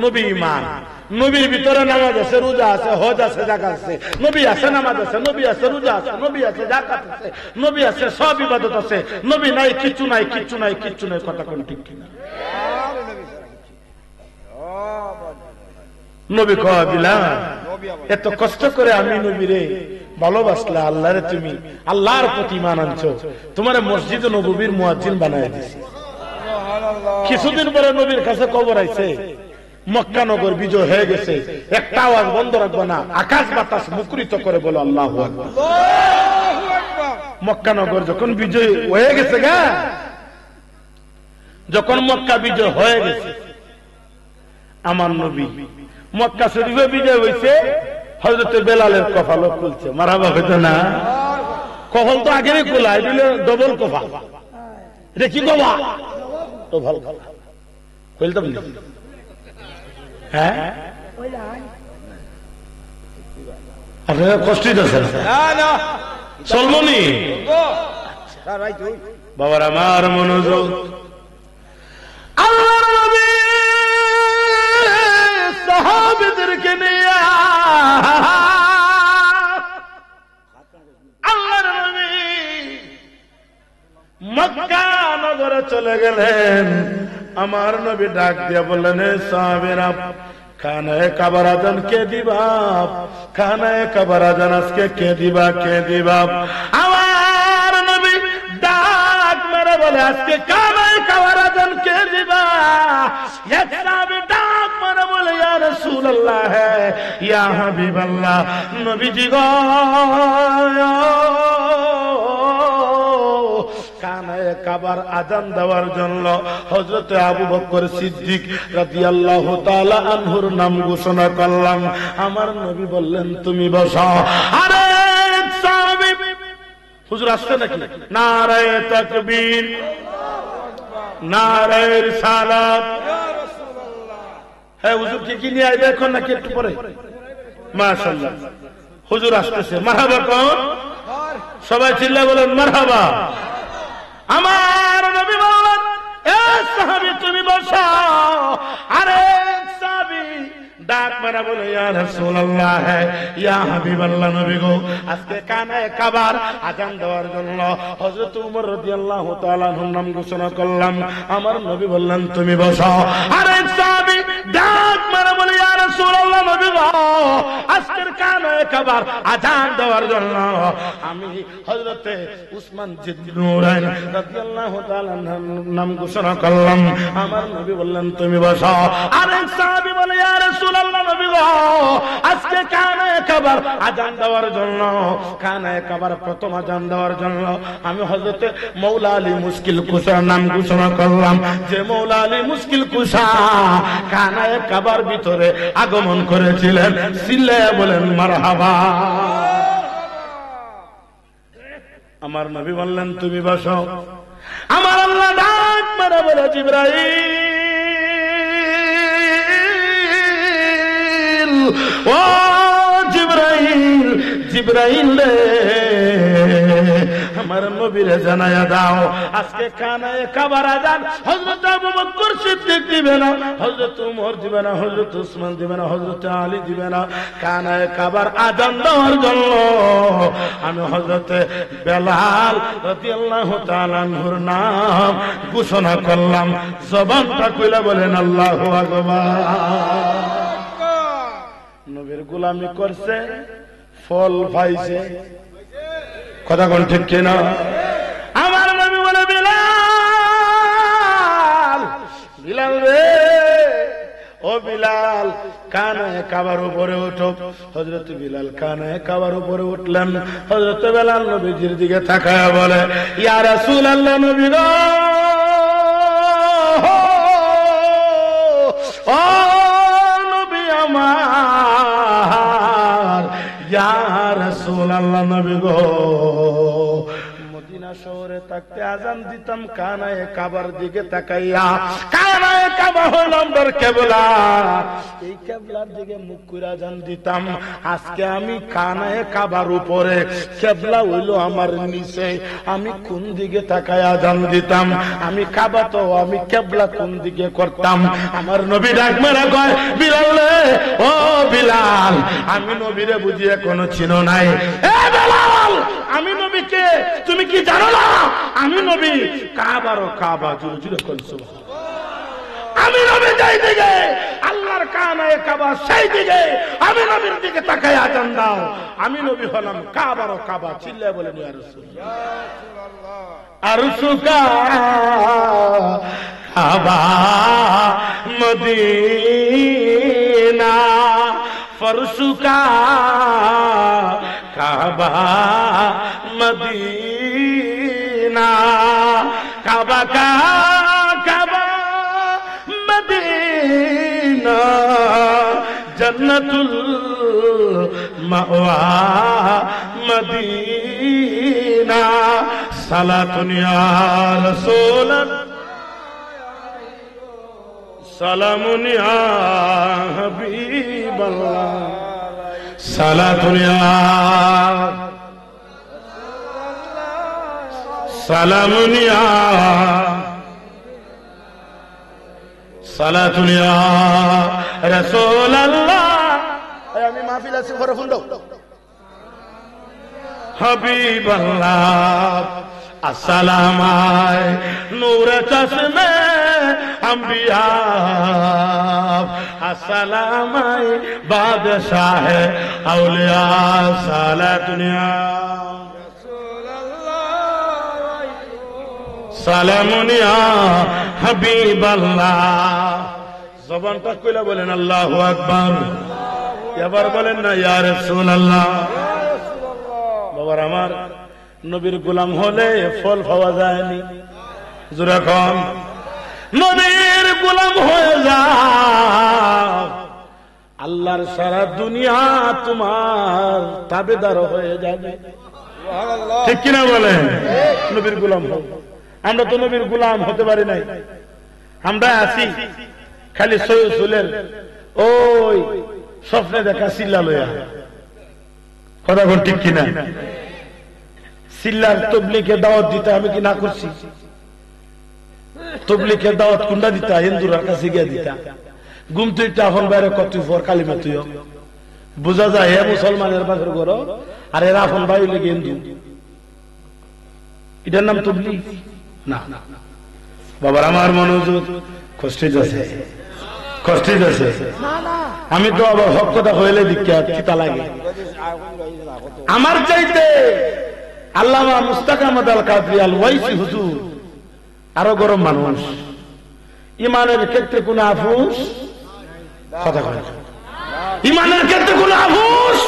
নবী ঈমান, নবীর ভিতরে নামাজ আছে, রোজা আছে, হজ আছে, যাকাত আছে। নবী আছে, নামাজ আছে, নবী আছে, রোজা আছে, নবী আছে, যাকাত আছে, নবী আছে, সব ইবাদত আছে। নবী নাই, কিচ্ছু নাই, কিচ্ছু নাই, কিচ্ছু নাই। কথা কোন ঠিক কিনা? নবী কয় বিলাল এত কষ্ট করে আমি নবীরে ভালোবাসলা, আল্লাহরে তুমি আল্লাহর প্রতি ঈমান আনছো, তোমার মসজিদ নববীর মুয়াজ্জিন বানায় দিছি। কিছুদিন পরে নবীর কাছে খবর আইছে মক্কা নগর বিজয় হয়ে গেছে। একটা আওয়াজ বন্ধ রাখবো না, আকাশ বাতাস মুখরিত করে বলো আল্লাহু আকবার। মক্কা নগর যখন বিজয় হয়ে গেছে গা, যখন মক্কা বিজয় হয়ে গেছে, আমার নবী মক্কা শরীফে বিজয় হয়েছে, হযরত বেলালের কপালও খুলছে। মারহাবা হইতো না? কপাল তো আগেই খোলা, দিলে ডবল কপাল। এটা কি বাবা ডবল খুলতাম না? হ্যাঁ, আপনারা কষ্টই দিচ্ছেন চলবনি? বাবার আমার মনোযোগ। আল্লাহর নবী সাহাবীদেরকে নিয়ে আল্লাহর নবী মক্কা নগরে চলে গেলেন। আমার নবী ডাক দিয়ে বললেন, হে সাহাবীরা, খানায়ে কাবার আজান কে দিবা? খানায়ে কাবার আজান আজকে কে দিবা? কে দিবা? আমার নবী ডাক মেরে বলে, আজকে খানায়ে কাবার আজান কে দিবা? এক সাহাবী ডাক মেরে বলে, ইয়া রাসূলুল্লাহ, ইয়া হাবিবাল্লাহ, নবীজি গো, খানায়ে কাবার আজান দেওয়ার জন্য হযরত আবু বকর সিদ্দিক রাদিয়াল্লাহু তাআলা আনহুর নাম ঘোষণা করলাম। আমার নবী বললেন, তুমি বসো। আরে সাহাবী, হুজুর আসছে নাকি? নারায়ে তাকবীর, নারায়ে রিসালাত। হ্যাঁ, হুজুর কি নিয়ে আইবে এখন নাকি একটু পরে? মাশাআল্লাহ, হুজুর আসতেছে। মারহাবা কোন? সবাই চিল্লায় বলেন মারহাবা। আমার নবী বললেন, এ সাহাবী তুমি বসো। আরে সাহাবী ডাক মারা বলে, ইয়া রাসূলুল্লাহ, ইয়া হাবিবাল্লাহ, নবী গো, আজকে খানায়ে কাবার আজান দেওয়ার জন্য হযরত ওমর রাদিয়াল্লাহু তাআলা আনহুর নাম ঘোষণা করলাম। আমার নবী বললেন, তুমি বসো। আরে সাহাবী ডাক মারা বলে, ইয়া রাসূলুল্লাহ, নবী গো, আজকের খানায়ে কাবার আজান দেওয়ার জন্য আমি হযরতে উসমান জিন্নুরাইন রাদিয়াল্লাহু তাআলা নাম ঘোষণা করলাম। আমার নবী বললেন, তুমি বসো। আরে সাহাবী বলে, ইয়া রাসূলুল্লাহ, নবী গো, আজকে খানায়ে কাবার আজান দেওয়ার জন্য, খানায়ে কাবার প্রথম আজান দেওয়ার জন্য আমি হযরতে মাওলা আলী মুশকিল কুশার নাম ঘোষণা করলাম। যে মাওলা আলী মুশকিল কুশা খানায়ে কাবার ভিতরে আগমন করেছিলেন, সিল্লায়া বলেন মারহাবা। আমার নবী বললেন, তুমি বসো। আমার আল্লাহ ডাক মেরে বলে, জিবরাইল, ও জিবরাইল, জিবরাইল রে, আমার নবীরে জানায়া দাও, আজকে খানায়ে কাবার আজান হযরত আবু বকর সিদ্দিক দিবে না, হযরত ওমর দিবে না, হযরত উসমান দিবে না, হযরত আলী দিবে না। খানায়ে কাবার আজান দেওয়ার জন্য আমি হযরত বেলাল রাদিয়াল্লাহু তাআলা আনহুর নাম ঘোষণা করলাম। জবানটা কইলা বলেন আল্লাহু আকবার। নবীর গোলামি করছে, ফল পাইছে। কথা কোন ঠিক কিনা? আমার নবী বলে, বিলাল, বিলাল রে, ও বিলাল, খানায়ে কাবার উপরে উঠো। হযরত বিলাল খানায়ে কাবার উপরে উঠলেন। হযরত বেলাল নবীজির দিকে তাকায়া বলে, ইয়া রাসূলুল্লাহ, নবী গো, ও নবী আমার, ইয়া রাসূলুল্লাহ, নবী গো, মদিনা শহরে থাকতে আজান দিতাম খানায়ে কাবার দিকে তাকাইয়া। খানায়ে কাবা হল আমার কিবলা, এই কিবলার দিকে মুখ করে আজান দিতাম। আজকে আমি খানায়ে কাবার উপরে, কিবলা হইল আমার নিচে, আমি কোন দিকে তাকায় আজান দিতাম? আমি কাবা তো, আমি কিবলা কোন দিকে করতাম? আমার নবী ডাক মেরে কয়, বিলাল রে, ও বিলাল, আমি নবীরে বুঝিয়ে কোনো চিনো নাই। এ বিলাল, আমি নবীকে তুমি কি জানো না? আমি নবী কাবারও কাবা, জুড়ে জুড়ে কোন সুবহান। আমি নবী যাই দিকে আল্লাহর খানায়ে কাবা, সেই দিকে আমি নবীর দিকে তাকায় আজান দাও। আমি নবী হলাম কাবারও কাবা। চিল্লায় বলেন ইয়া রাসূলুল্লাহ। আরশুকা কাবা মদিনা, ফরশুকা কাবা মদিনা, কাবা কাবা মদিনা, জন্নতুল মাওয়া মদিনা। সালাতুন ইয়া রাসূল, সালামুন ইয়া হাবিবাল্লাহ, সালাতুন ইয়া, সালামুন ইয়া সালাতুন ইয়া রাসূলুল্লাহ। আমি মাহফিল আছে ঘরে ফোন দাও। হাবিবাল্লাহ আসসালাম আলাইহি নূরে চশমে আম্বিয়া আসসালাম আলাইহি বাদশাহ আউলিয়া সালাতুন ইয়া সালামুন ইয়া হাবিবাল্লাহ। জবানটা কইলা বলেন আল্লাহু আকবার। এবার বলেন না ইয়া রাসূলুল্লাহ। বাবার আমার নবীর গোলাম হলে ফল পাওয়া যায়নি। যখন নবীর গোলাম হয়ে যাও আল্লাহর সারা দুনিয়া তোমার তাবেদার হয়ে যাবে। ঠিক কিনা বলেন? নবীর গোলাম হও। আমরা তো নবীর গোলাম হতে পারি নাই। আমরা আছি খালি সৈয়দ ওই স্বপ্নে দেখা চিল্লা লইয়া। কথা বল ঠিক কিনা? চিল্লার তবলিকে দাওয়াত দিতে আমি কি না করছি? তবলিকে দাওয়াত কোনটা দিতা? হিন্দুরার কাছে গিয়ে দিতা। গুম তুই এখন বাইরে কত পর কালিমা তুই বোঝা যায় হে মুসলমানের পাশের ঘর আর এর আপন ভাই লেগে হিন্দু। এটার নাম তবলিগ না। বাবার আমার মনোযোগ কষ্টে যাচ্ছে, কষ্টে যাচ্ছে। আমি তো আবার হক কথা হইলে দীক্ষা চিতা লাগে। আমার চাইতে আল্লামা মুস্তাক আহমদ আল কাদরি আল ওয়াইসি হুজুর আরো গরম মানুষ। ইমানের ক্ষেত্রে কোন আফুস কথা কয় না। ইমানের ক্ষেত্রে কোন আফুস।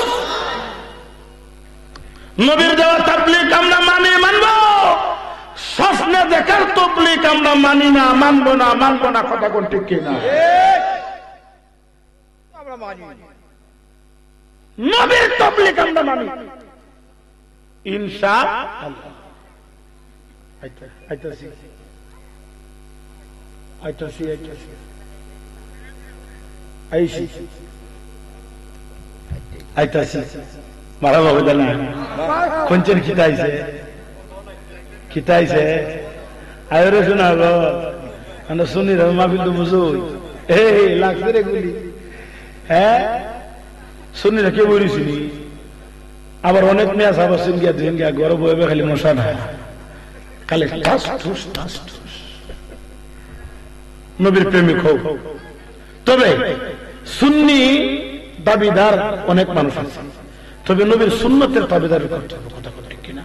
নবীর দেওয়া তাবলীগ আমরা মানি, মানব। স্বপ্নে দেখার তাবলীগ আমরা মানি না, মানবো না, মানবো না। কথা কোন ঠিক কিনা? নবীর তাবলীগ আমরা মানি ইনশাআল্লাহ। আইতাছি মারা বাবু জানা কোনচের খিতাইছে খিতাইছে আয়রে শোনা গো আমরা শুনি রে মাহফিল তো বুঝুই। এই লাগছে রে গুলি। হ্যাঁ শুনি রে কে বলিছিলি? আবার অনেক মেয়া সাবাসিন গিয়া দিন গিয়া ঘরে বইবে খালি মশা না খালি ঠাস ঠুস ঠাস ঠুস। নবীর প্রেমিক হোক। তবে সুন্নি দাবিদার অনেক মানুষ আছে, তবে নবীর সুন্নতের দাবিদার করতে হবে। কথা ঠিক কিনা?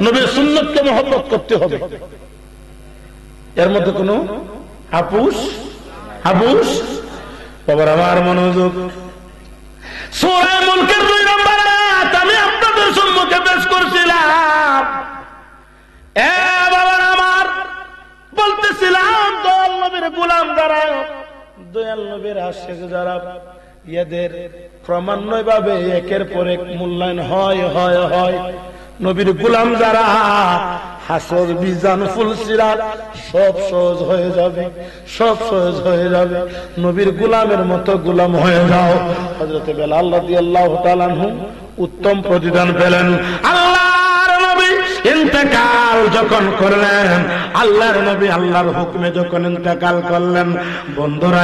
নবীর সুন্নতকে মহব্বত করতে হবে। এর মধ্যে কোন আপুস হাবুস। বাবার আমার মনোযোগ। সূরা মুলকের 2 নম্বর আয়াত আমি আপনাদের সম্মুখে পেশ করছিলাম। এ বাবার আমার বলতেছিলাম দয়াল নবীর গোলাম যারা, দয়াল নবীর আশিক যারা, এদের ক্রমান্বয় ভাবে একের পর এক মূল্যায়ন হয় হয় হয়। নবীর গোলাম যারা হাসর মিজান ফুলসিরাত সব সহজ হয়ে যাবে, সব সহজ হয়ে যাবে। নবীর গোলামের মতো গোলাম হয়ে যাও। হযরত বেলাল রাদিয়াল্লাহু তাআলা আনহু উত্তম প্রতিদান পেলেন। আল্লাহর নবী ইন্তেকাল যখন করলেন, আল্লাহর নবী আল্লাহর হুকুমে যখন ইন্তেকাল করলেন, বন্ধুরা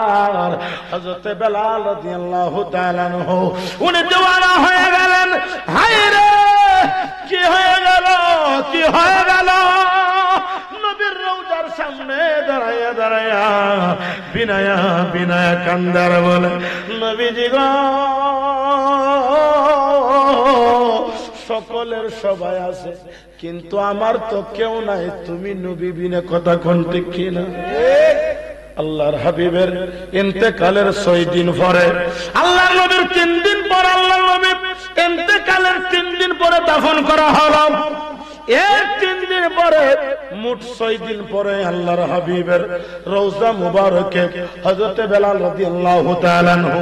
আমার হযরত বেলাল রাদিয়াল্লাহু তাআলা আনহু উনি দেওয়ানা হয়ে গেলেন। হায় রে কি হয়ে গেল, কি হয়ে গেল? নবীর রওজার সামনে দাঁড়ায়া দাঁড়ায়া বিনায়া বিনায়া কান্দার বলে, নবীজি গো সকলের সবাই আছে কিন্তু আমার তো কেউ নাই, তুমি নবী বিনে কথা কোন ঠিক কিনা? আল্লাহর হাবিবের ইন্তেকালের 6 দিন পরে, আল্লাহর নবীর 3 দিন পর, আল্লাহর নবীর ইন্তেকালের 3 দিন পরে দাফন করা হলো। এর 3 দিন পরে মোট 6 দিন পরে আল্লাহর হাবিবের রওজা মুবারকে হযরত বেলাল রাদিয়াল্লাহু তাআলা আনহু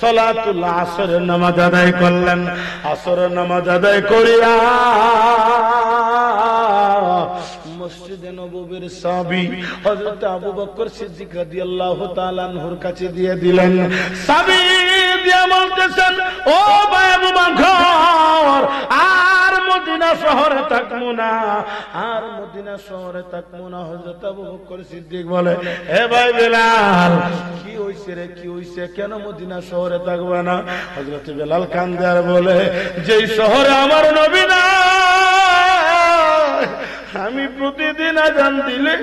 সালাতুল আসরের নামাজ আদায় করলেন। আসরের নামাজ আদায় করিয়া মসজিদে নববীর চাবি হযরত আবু বকর সিদ্দিক রাদিয়াল্লাহু তাআলা আনহুর কাছে দিয়ে দিলেন। চাবি দিয়ে বলতেছেন, ও ভাই আবু বকর, আর মদিনা শহরে থাক থাকবো না, আর মদিনা শহরে থাকবো না। হযরত আবু বকর সিদ্দিক বলে, হে ভাই বেলাল, কি হইছে রে, কি হইছে, কেন মদিনা শহরে থাকবো না? হযরত বেলাল কান্দে আর বলে, যেই শহরে আমার নবী না, আমি প্রতিদিন আজান দিলে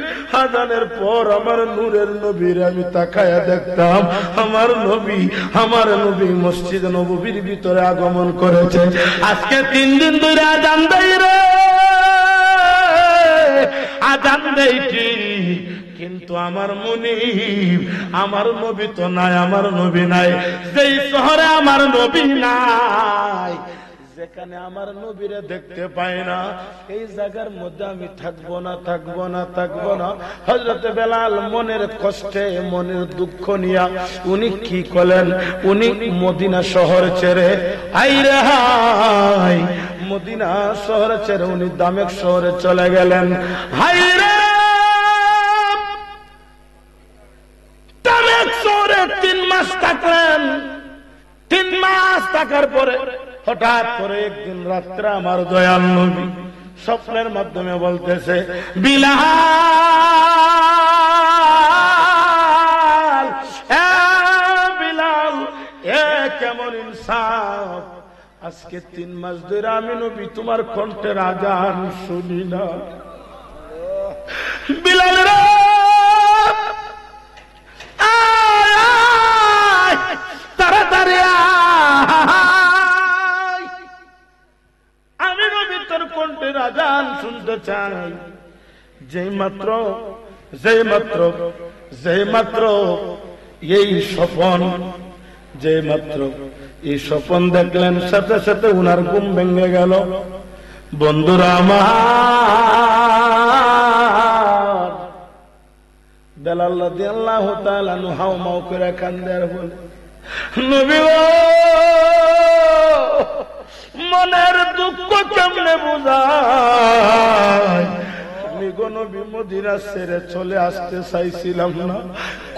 আজানের পর আমার নূরের নবীর আমি তাকায়া দেখতাম, আমার নবী মসজিদ নববীর ভিতরে আগমন করেছে। আজকে 3 দিন ধরে আজান দেই রে, আজান দেই ঠিক, কিন্তু আমার মুনিব, আমার নবী তো নাই, আমার নবী নাই। যেই শহরে আমার নবী নাই, যেখানে আমার নবীরে দেখতে পাই না, এই জায়গার মধ্যে আমি থাকবো না, থাকবো না, থাকবো না। হযরত বেলাল মনের কষ্টে, মনের দুঃখ নিয়া উনি কি করলেন, উনি মদিনা শহর ছেড়ে, আইরে হাই, মদিনা শহর ছেড়ে উনি দামেস্ক শহরে চলে গেলেন। হাইরে, দামেস্ক শহরে 3 মাস থাকলেন। 3 মাস থাকার পরে হঠাৎ করে একদিন রাত্রে আমার দয়াল নবী স্বপ্নের মাধ্যমে বলতেছে, বিলাল, বিলাল, কেমন ইনসাফ, আজকে 3 মাস ধরে আমি নবী তোমার কণ্ঠের আজান শুনি না। বিলাল রে, তাড়াতাড়ি কণ্ঠের আজান শুনতে চাই। যেই মাত্র এই স্বপন দেখলেন, সাথে সাথে উনার ঘুম ভেঙে গেল। বন্ধুরা আমার, বেলাল রাদিয়াল্লাহু তাআলা আনহু হাউমাউ করে কান্দে আর বলে, নবী গো, মনের দুঃখ কেমনে বোঝায়? আমি গো নবী মদিনা ছেড়ে চলে আসতে চাইছিলাম না,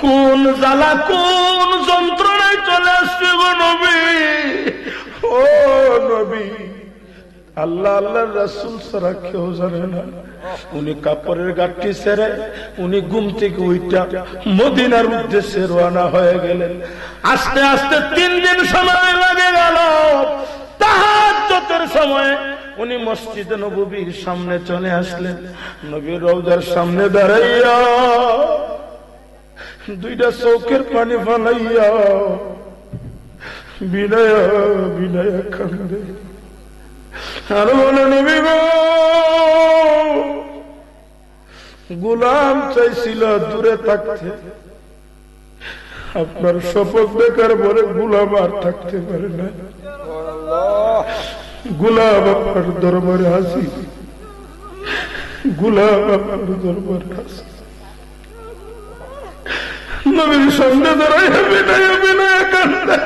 কোন জ্বালা, কোন যন্ত্রণায় চলে আসছে গো নবী। ও নবী, আল্লাহ আল্লাহর রাসূল ছাড়া কেউ জানে না। উনি কাপড়ের গাঠটি ছেড়ে উনি ঘুম থেকে উইঠা মদিনার উদ্দেশ্যে রওনা হয়ে গেলেন। আস্তে আস্তে 3 দিন সময় লাগে গেল। তাহাজ্জুদের সময় উনি মসজিদে নববীর সামনে চলে আসলেন। নবীর রওজার সামনে দাঁড়াইয়া 2টা চোখের পানি ফালাইয়া বিনয়া বিনয়া কান্দে আর বলে, নবী গো, গোলাম চাইছিল দূরে থাকতে, আপনার শপথ দেখার পরে গোলাম আর থাকতে পারে না। গোলাম আপনার দরবারে হাসি, গোলাম আপনার দরবারে হাসি। নবীর সামনে দাঁড়াইয়া বিনয়া বিনয়া কান্দে।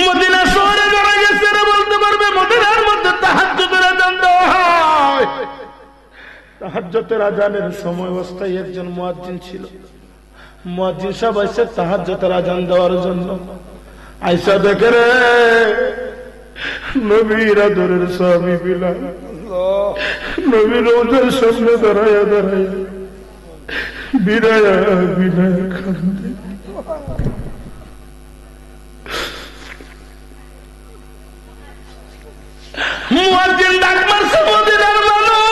মদিনা শহরে যারা গেছে বলতে পারবে, মদিনার মধ্যে তাহাজ্জুদের আযান দেওয়া হয়। তাহাজ্জুদের আযানের সময় অবস্থায় একজন মুয়াজ্জিন ছিল। মুয়াজ্জিন সাহেব এসে তাহাজ্জুদের আযান দেওয়ার জন্য আয়েশা দেখে রে, নবীর আদরের স্বামী বিলাল নবীর রওজার সামনে দাঁড়াইয়া দাঁড়াইয়া বিনয়া বিনয়া কান্দে। মুয়াজ্জিন ডাক মারছে, মদিনার মানুষ,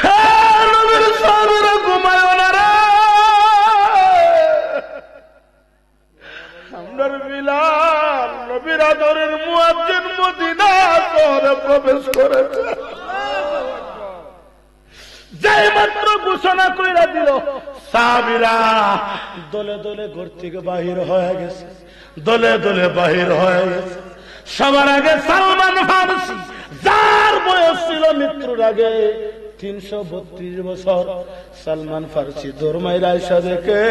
হ্যাঁ নবীর সাহাবীরা ঘুমায় না রে, আমরার বিলাল নবীর আদরের মুয়াজ্জিন মদিনা শহরে প্রবেশ করেছে। যেই মাত্র ঘোষণা কইরা দিল, সাহাবীরা দলে দলে ঘর থেকে বাহির হয়ে গেছে, দলে দলে বাহির হয়ে গেছে। সবার আগে সালমান ফারসি, যার বয়স ছিল মৃত্যুর আগে 332 বছর। সালমান ফারসি দরমাই আয়েশা দেখে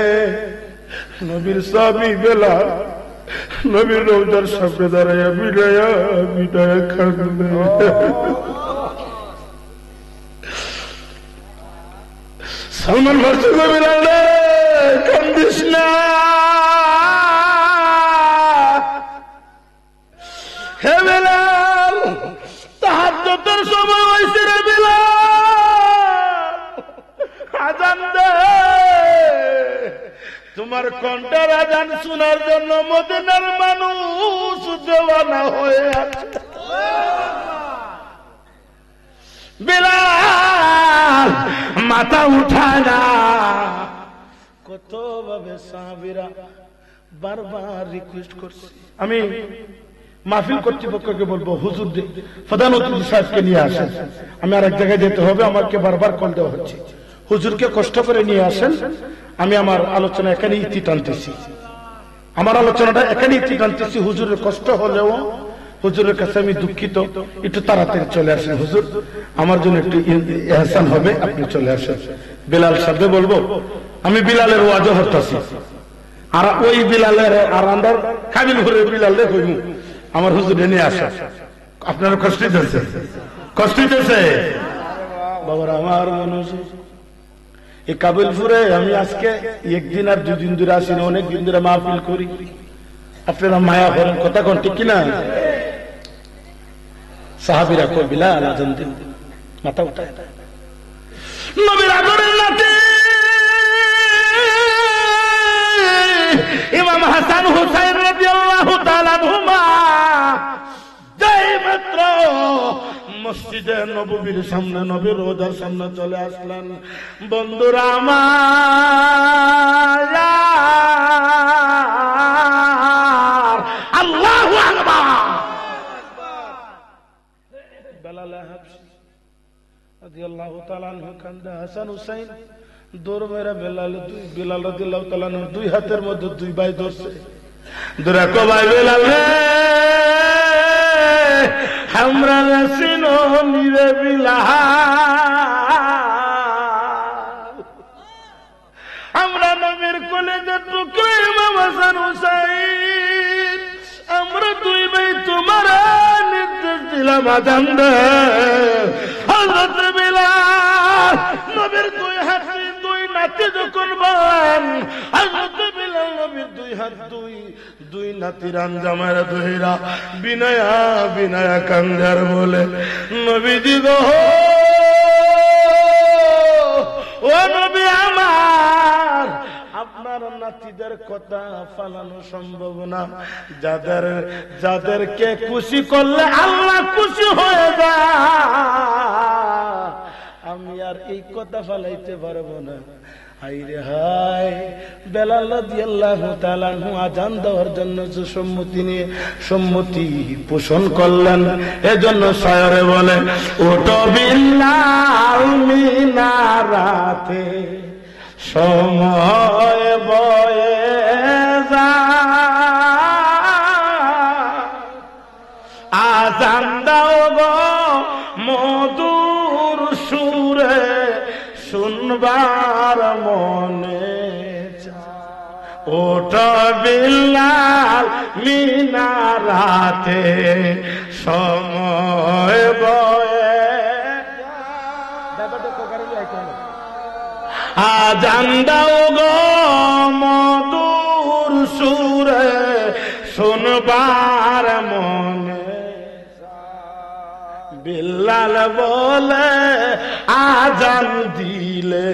নবীর সাহাবী বেলাল নবীর রওজার সামনে দাঁড়াইয়া বিনয়া বিনয়া কান্দে। সালমান ফারসি বেলাল কান্দিস না, তোমার কণ্ঠের আজান শোনার জন্য মদিনার মানুষ দেওয়ানা হয়ে আছে। বিলাল মাথা উঠায় না। কত ভাবে সাহাবীরা বারবার রিকোয়েস্ট করছে। আমি মাহফিল কর্তৃপক্ষকে বলবো, হুজুর প্রধান অতিথি সাহেবকে নিয়ে আসেন, আমি আর এক জায়গায় যেতে হবে, আমাকে বারবার কল দেওয়া হচ্ছে। হুজুরকে কষ্ট করে নিয়ে আসেন, আমি আমার আলোচনা এখানে ইতি টানতেছি, আমার আলোচনাটা এখানে ইতি টানতেছি। হুজুরের কষ্ট হলেও হুজুরের কাছে আমি দুঃখিত, একটু তাড়াতাড়ি চলে আসেন হুজুর, আমার জন্য একটু ইহসান হবে, আপনি চলে আসেন। বিলাল সাহেব বলবো, আমি বিলালের ওয়াজও হতাছি, আর ওই বিলালের আর আন্দার কাবিল ঘুরে বিলাল দেখইমু আমার হুজুর নিয়ে আসা। আপনারা কষ্ট দিতেছে, কষ্ট দিতেছে বাবার আমার মানুষ। এই কাবিলপুরে আমি আজকে একদিন আর দুদিন ধরে আসি না, অনেক দিন ধরে মাহফিল করি। আপনারা মায়া করেন, কথা কোন ঠিক কিনা? সাহাবীরা কই বিলাল আজান দিন, মাথা উঠায়। নবীর আদরের নাতি ইমাম হাসান হুসাইন রাদিয়াল্লাহু তাআলা আনহুমা যেই মাত্র মসজিদে নববীর সামনে, নবীর রওজার সামনে চলে আসলেন, বন্ধুরা আমার আল্লাহু আকবার। বেলাল হাবশী রাদিয়াল্লাহু তাআলা আনহু কান্দা, হাসান হুসাইন দৌড় মেরা বেলাল রাদিয়াল্লাহু তাআলা আনহু দুই হাতের মধ্যে দুই ভাই ধরছে, ধরে কো ভাই বেলাল রে, আমরা চিনো নিরে বিলাল, আমরা নবীর কলেজের টুকরো ইমাম হাসান হুসাইন, আমরা দুই ভাই তোমার নির্দেশ দিলাম আজান দে। হযরত বিলাল নবীর দুই হাত দুই নাতি যখন বলেন, হযরত বিলাল নবীর দুই হাত দুই নাতির আঞ্জামের দুইরা বিনয়া বিনয়া কান্দার বলে, নবীজি গো ও নবী আমার, আপনার নাতিদের কথা ফালানো সম্ভব না, যাদেরকে খুশি করলে আল্লাহ খুশি হয়ে যায়, আমি আর এই কথা ফালাইতে পারবো না। হায়রে হায়, বেলাল রাদিয়াল্লাহু তাআলা আনহু আজান দেওয়ার জন্য যে সম্মতি পোষণ করলেন, এজন্য শায়রে বলে, ওটো বিল্লাল মিনারাতে সময় বয়ে যায়, আজান দাও গো মধুর সুরে, শুনবার মনে চায়। ওঠো বিল্লাল মিনারাতে সময় বয়ে, আজান দাও গো মধুর সুরে, শুনবার মনে। বিল্লাল বলে আজান দিলে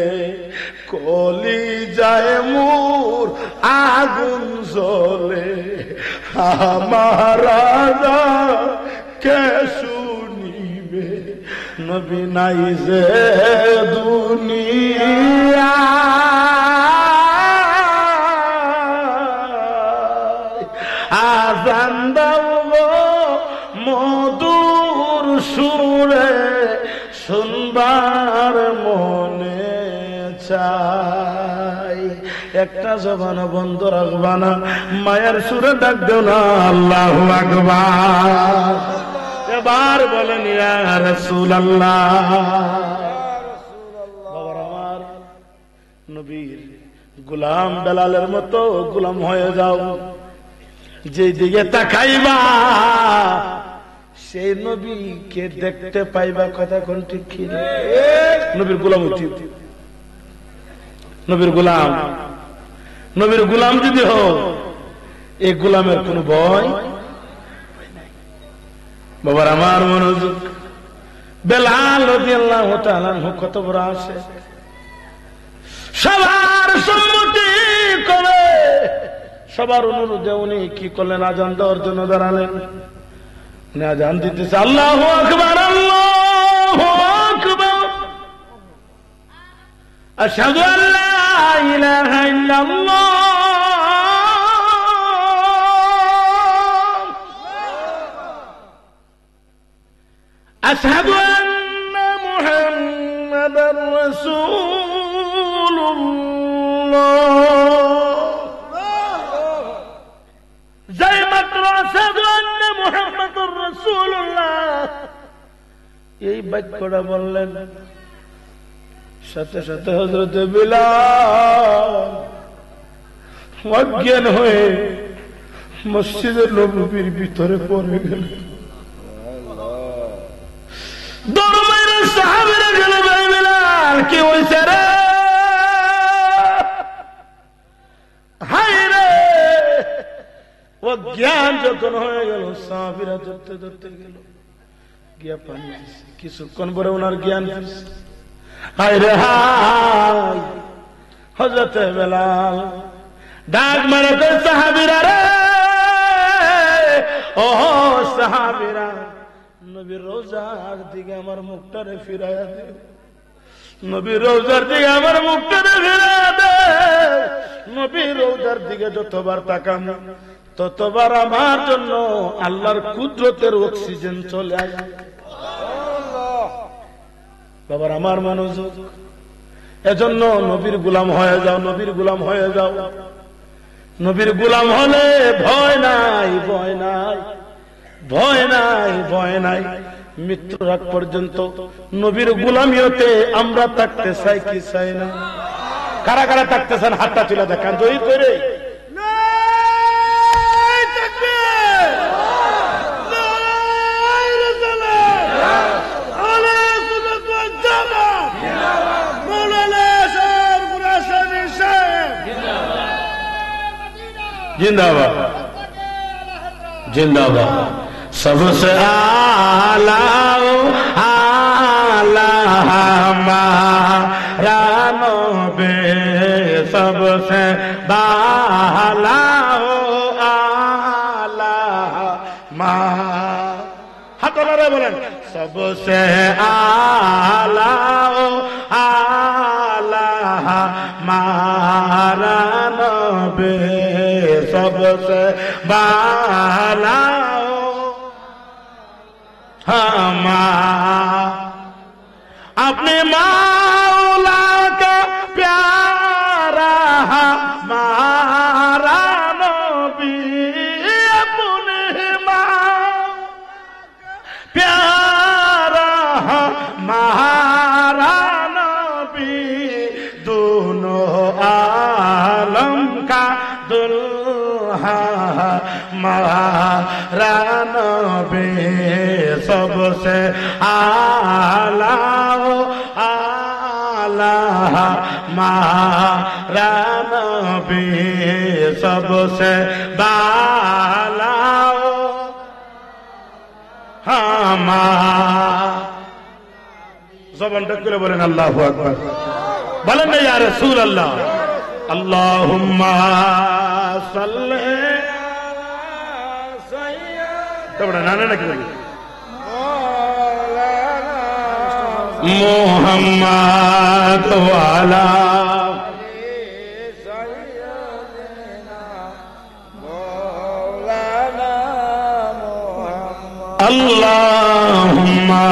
কলি যায় মোর আগুন জ্বলে, আমার কে শুনিবে, নবী নাই যে দুনিয়া, আজান দাও মধুর সুরে, শুনবার মনে চাই। একটা জবান বন্ধ রাখবা না, মায়ের সুরে ডাক দেও না আল্লাহু আকবার। এবার বলেন ইয়া রাসূলুল্লাহ। বাবার আমার নবীর গোলাম বেলালের মতো গোলাম হয়ে যাও, যে দিকে তাকাইবা সেই নবীকে দেখতে পাইবা, কথা কোন ঠিক কি? নবীর গোলাম উচিত, নবীর গোলাম যদি হোক, এই গোলামের কোন ভয় বাবার আমার মনোযোগ। বেলাল রাদিয়াল্লাহু তাআলা আনহু কত বড় আসে, সবার সম্মতি করে সবার অনুরোধে উনি কি করলেন? আজান দেওয়ার জন্য দাঁড়ালেন। উনি আজান দিতেছে, আল্লাহু আকবার, আল্লাহু আকবার, আশহাদু আল্লা ইলাহা ইল্লাল্লাহ, আশহাদু আন্না মুহাম্মাদার রাসূলুল্লাহ। যাই মাত্র আশহাদু আন্না মুহাম্মাদুর রাসূলুল্লাহ এই বাক্যটা বললেন, সাথে সাথে হযরত বিলাল অজ্ঞান হয়ে মসজিদের নববীর ভিতরে পড়ে গেলেন। দরবারের সাহাবীরা গেল, ভাই বিলাল কি হইছে রে? হায় রে! অজ্ঞান যখন হয়ে গেল, সাহাবীরা ধরতে ধরতে গেল, গিয়া পানি দিছে। কিছুক্ষণ পরে ওনার জ্ঞান ফিরছে। হায় রে হায়! হযরত বিলাল ডাক মারে কই, সাহাবীরা রে, ও সাহাবীরা, নবীর রওজার দিকে আমার মুখটারে ফিরাইয়া দে, নবীর রওজার দিকে আমার মুখটারে ফিরাইয়া দে। নবীর রওজার দিকে যতবার তাকাম ততবার আমার জন্য আল্লাহর কুদরতের অক্সিজেন চলে আসে। বাবার আমার মনোযোগ, এজন্য নবীর গোলাম হয়ে যাও, নবীর গোলাম হয়ে যাও। নবীর গোলাম হলে ভয় নাই, ভয় নাই, ভয় নাই, ভয় নাই। মৃত্যুর আগ পর্যন্ত নবীর গোলামিয়তে আমরা থাকতে চাই কি চাই না? কারা কারা থাকতেছেন হাতটা তুলে দেখান, জয়ী করে। जिंदाबाद जिंदाबाद। सबसे आला आला हमारा नबी, सबसे बाला आला मा, हाथ वाला बोलें, सबसे आला आला हमारा नबी, सबसे बाला अपने मौला का प्यारा हमारा नबी, अपने प्यारा हमारा नबी, दोनों आलम का दुल्हा हमारा नबी, सबसे आला आला हमारा नबी, सबसे बाला जबान ढक করে বলেন আল্লাহু আকবার। বলেন না ইয়া রাসূলুল্লাহ, আল্লাহুম্মা সাল্লি তোমরা নানা নাকি বলি মুহাম্মদ ওয়ালা আল্লাহুম্মা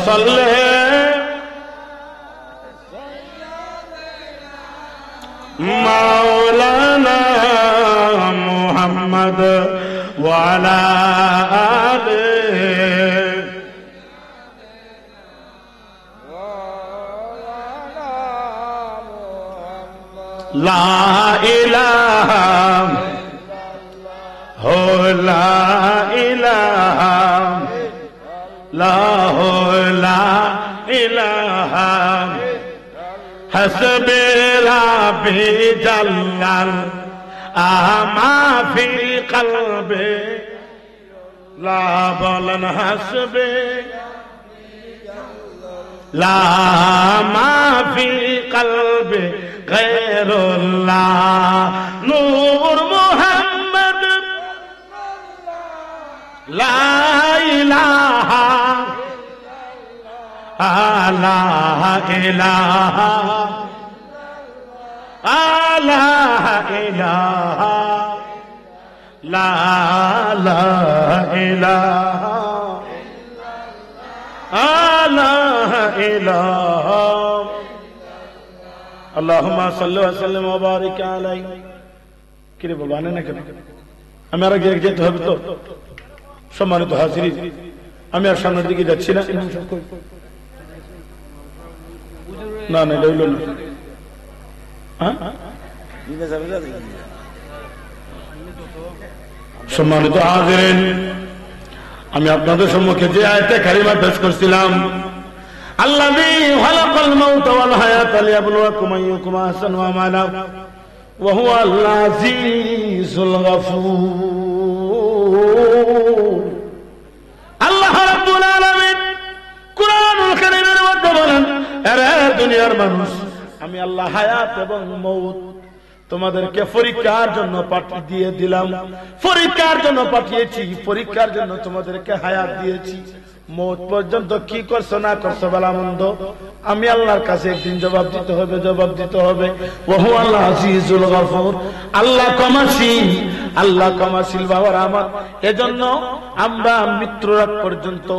সাল্লি মাওলানা মুহাম্মদ ওয়ালা লা ইলাহা হো লা ইলাহা লা হো লা ইলাহা হাসবে রাব্বি জাল্লাল আমা ফি কলবে লা বলন হাসবে লা মাফি কলবে গায়রুল্লাহ নূর মুহাম্মদ লা ইলাহা লা ইলাহা লা ইলাহা লা ইলাহা আল্লাহুম্মা সাল্লি ওয়া সাল্লিম ওয়া বারিক আলাইহি। কি রে বাবা, আনে না কেন? আমি আর আগে যেতে হবে তো। সম্মানিত হাজিরিন, আমি আর সামনের দিকে যাচ্ছি না। না না, রইল না। সম্মানিত হাজিরিন, আমি আপনাদের সম্মুখে যে আয়াতে কারিমা পেশ করছিলাম, আল্লাযী খালাকাল মাউতা ওয়াল হায়াতা লিয়াবলুয়াকুম আইয়ুকুম আহসানু আমালা ওয়া হুয়াল আজিজুল গফুর। আল্লাহ রাব্বুল আলামিন কুরআনুল কারীমের মধ্যে বলেন, আরে দুনিয়ার মানুষ, আমি আল্লাহ হায়াত এবং মউত তোমাদেরকে পরীক্ষার জন্য পাঠিয়ে দিয়ে দিলাম, পরীক্ষার জন্য পাঠিয়েছি, পরীক্ষার জন্য তোমাদেরকে হায়াত দিয়েছি। মওত পর্যন্ত কি করছো না করছো ভালো মন্দ আমি আল্লাহর কাছে একদিন জবাব দিতে হবে, জবাব দিতে হবে। ওয়া হুয়াল আজিজুল গফুর, আল্লাহ ক্ষমাশীল, আল্লাহ ক্ষমাশীল বাবার আমার। এজন্য আমরা মৃত্যুর আগ পর্যন্ত